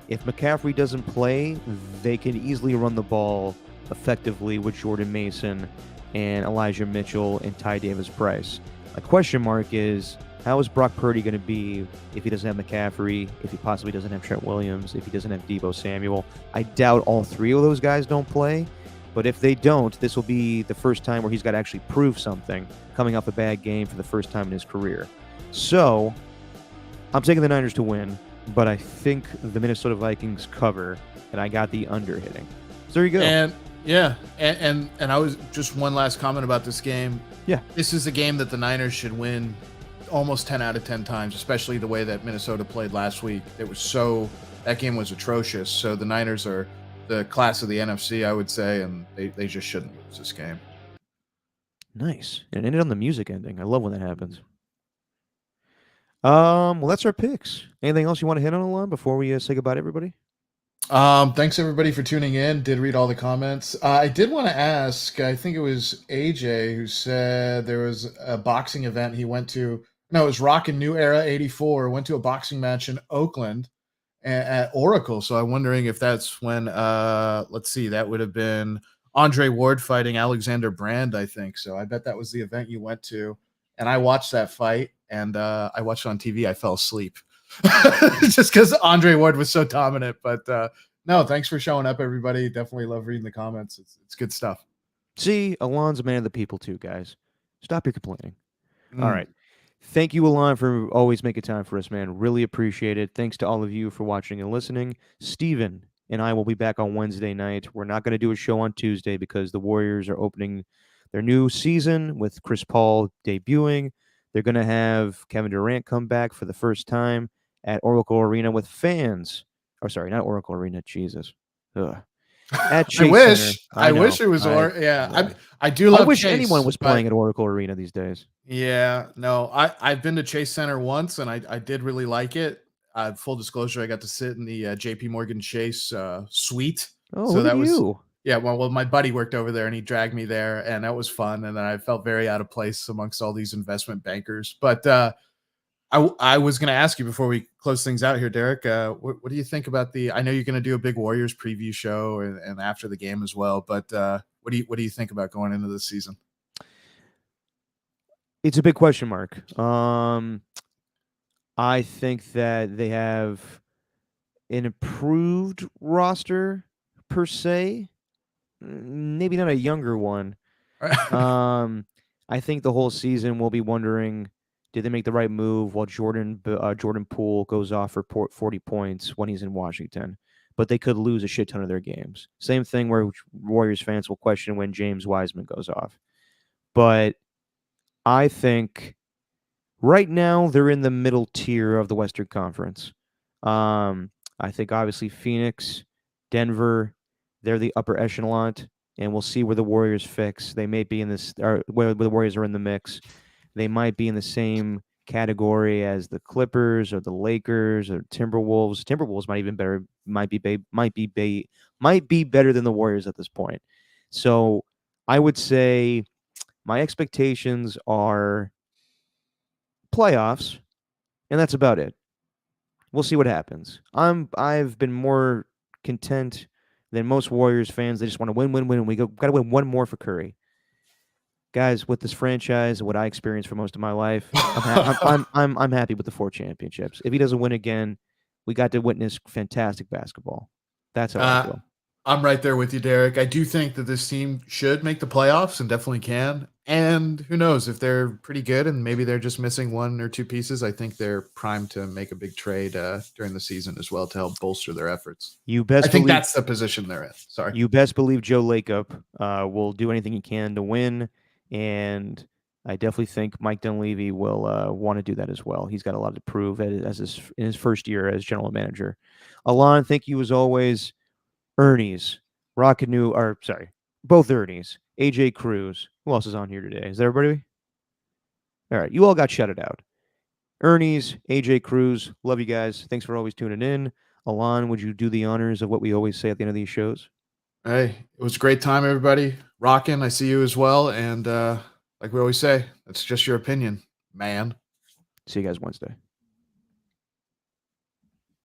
if McCaffrey doesn't play, they can easily run the ball effectively with Jordan Mason and Elijah Mitchell and Ty Davis-Price. A question mark is, how is Brock Purdy going to be if he doesn't have McCaffrey, if he possibly doesn't have Trent Williams, if he doesn't have Deebo Samuel? I doubt all three of those guys don't play, but if they don't, this will be the first time where he's got to actually prove something, coming off a bad game for the first time in his career. So, I'm taking the Niners to win, but I think the Minnesota Vikings cover, and I got the under hitting. So there you go. And and I was just one last comment about this game. Yeah. This is a game that the Niners should win almost 10 out of 10 times, especially the way that Minnesota played last week. That game was atrocious. So the Niners are the class of the NFC, I would say, and they just shouldn't lose this game. Nice. And it ended on the music ending. I love when that happens. Well, that's our picks. Anything else you want to hit on, Alon, before we say goodbye to everybody? Thanks everybody for tuning in. Did read all the comments. I did want to ask, I think it was AJ who said there was a boxing event he went to. No, it was Rockin' New Era 84. Went to a boxing match in Oakland at Oracle. So I'm wondering if that's when, let's see, that would have been Andre Ward fighting Alexander Brand, I think. So I bet that was the event you went to. And I watched that fight, and I watched it on TV. I fell asleep just because Andre Ward was so dominant. But no, thanks for showing up, everybody. Definitely love reading the comments. It's good stuff. See, Alon's a man of the people too, guys. Stop your complaining. All right. Thank you, Alon, for always making time for us, man. Really appreciate it. Thanks to all of you for watching and listening. Steven and I will be back on Wednesday night. We're not going to do a show on Tuesday because the Warriors are opening their new season with Chris Paul debuting. They're going to have Kevin Durant come back for the first time at Oracle Arena with fans. Oh, sorry, not Oracle Arena. Jesus. Ugh. At Chase Center. I wish it was. I do love. I wish Chase, anyone was playing at Oracle Arena these days. Yeah, no, I've been to Chase Center once, and I did really like it. Full disclosure, I got to sit in the J.P. Morgan Chase suite. Oh, so that was you. Yeah, well, my buddy worked over there, and he dragged me there, and that was fun. And then I felt very out of place amongst all these investment bankers. But I was going to ask you before we close things out here, Derek. What do you think about I know you're going to do a big Warriors preview show and after the game as well. But what do you think about going into this season? It's a big question mark. I think that they have an improved roster per se, maybe not a younger one. I think the whole season we'll be wondering, did they make the right move while Jordan Poole goes off for 40 points when he's in Washington? But they could lose a shit ton of their games. Same thing where Warriors fans will question when James Wiseman goes off. But I think right now they're in the middle tier of the Western Conference. I think obviously Phoenix, Denver, they're the upper echelon, and we'll see where the Warriors fix. They may be in this, or where the Warriors are in the mix. They might be in the same category as the Clippers or the Lakers or Timberwolves. Timberwolves might even better, might be better than the Warriors at this point. So I would say my expectations are playoffs, and that's about it. We'll see what happens. I've been more content Then most Warriors fans, they just want to win, win, win. We got to win one more for Curry. Guys, with this franchise, what I experienced for most of my life, I'm happy with the 4 championships. If he doesn't win again, we got to witness fantastic basketball. That's how I feel. I'm right there with you, Derek. I do think that this team should make the playoffs and definitely can. And who knows, if they're pretty good and maybe they're just missing 1 or 2 pieces, I think they're primed to make a big trade during the season as well to help bolster their efforts. I think that's the position they're in. Sorry. You best believe Joe Lacob will do anything he can to win. And I definitely think Mike Dunleavy will want to do that as well. He's got a lot to prove in his first year as general manager. Alon, thank you as always. Ernie's, both Ernie's, AJ Cruz. Who else is on here today? Is that everybody? All right, you all got shouted out. Ernie's, AJ Cruz, love you guys. Thanks for always tuning in. Alon, would you do the honors of what we always say at the end of these shows? Hey, it was a great time, everybody. Rockin', I see you as well. And like we always say, it's just your opinion, man. See you guys Wednesday.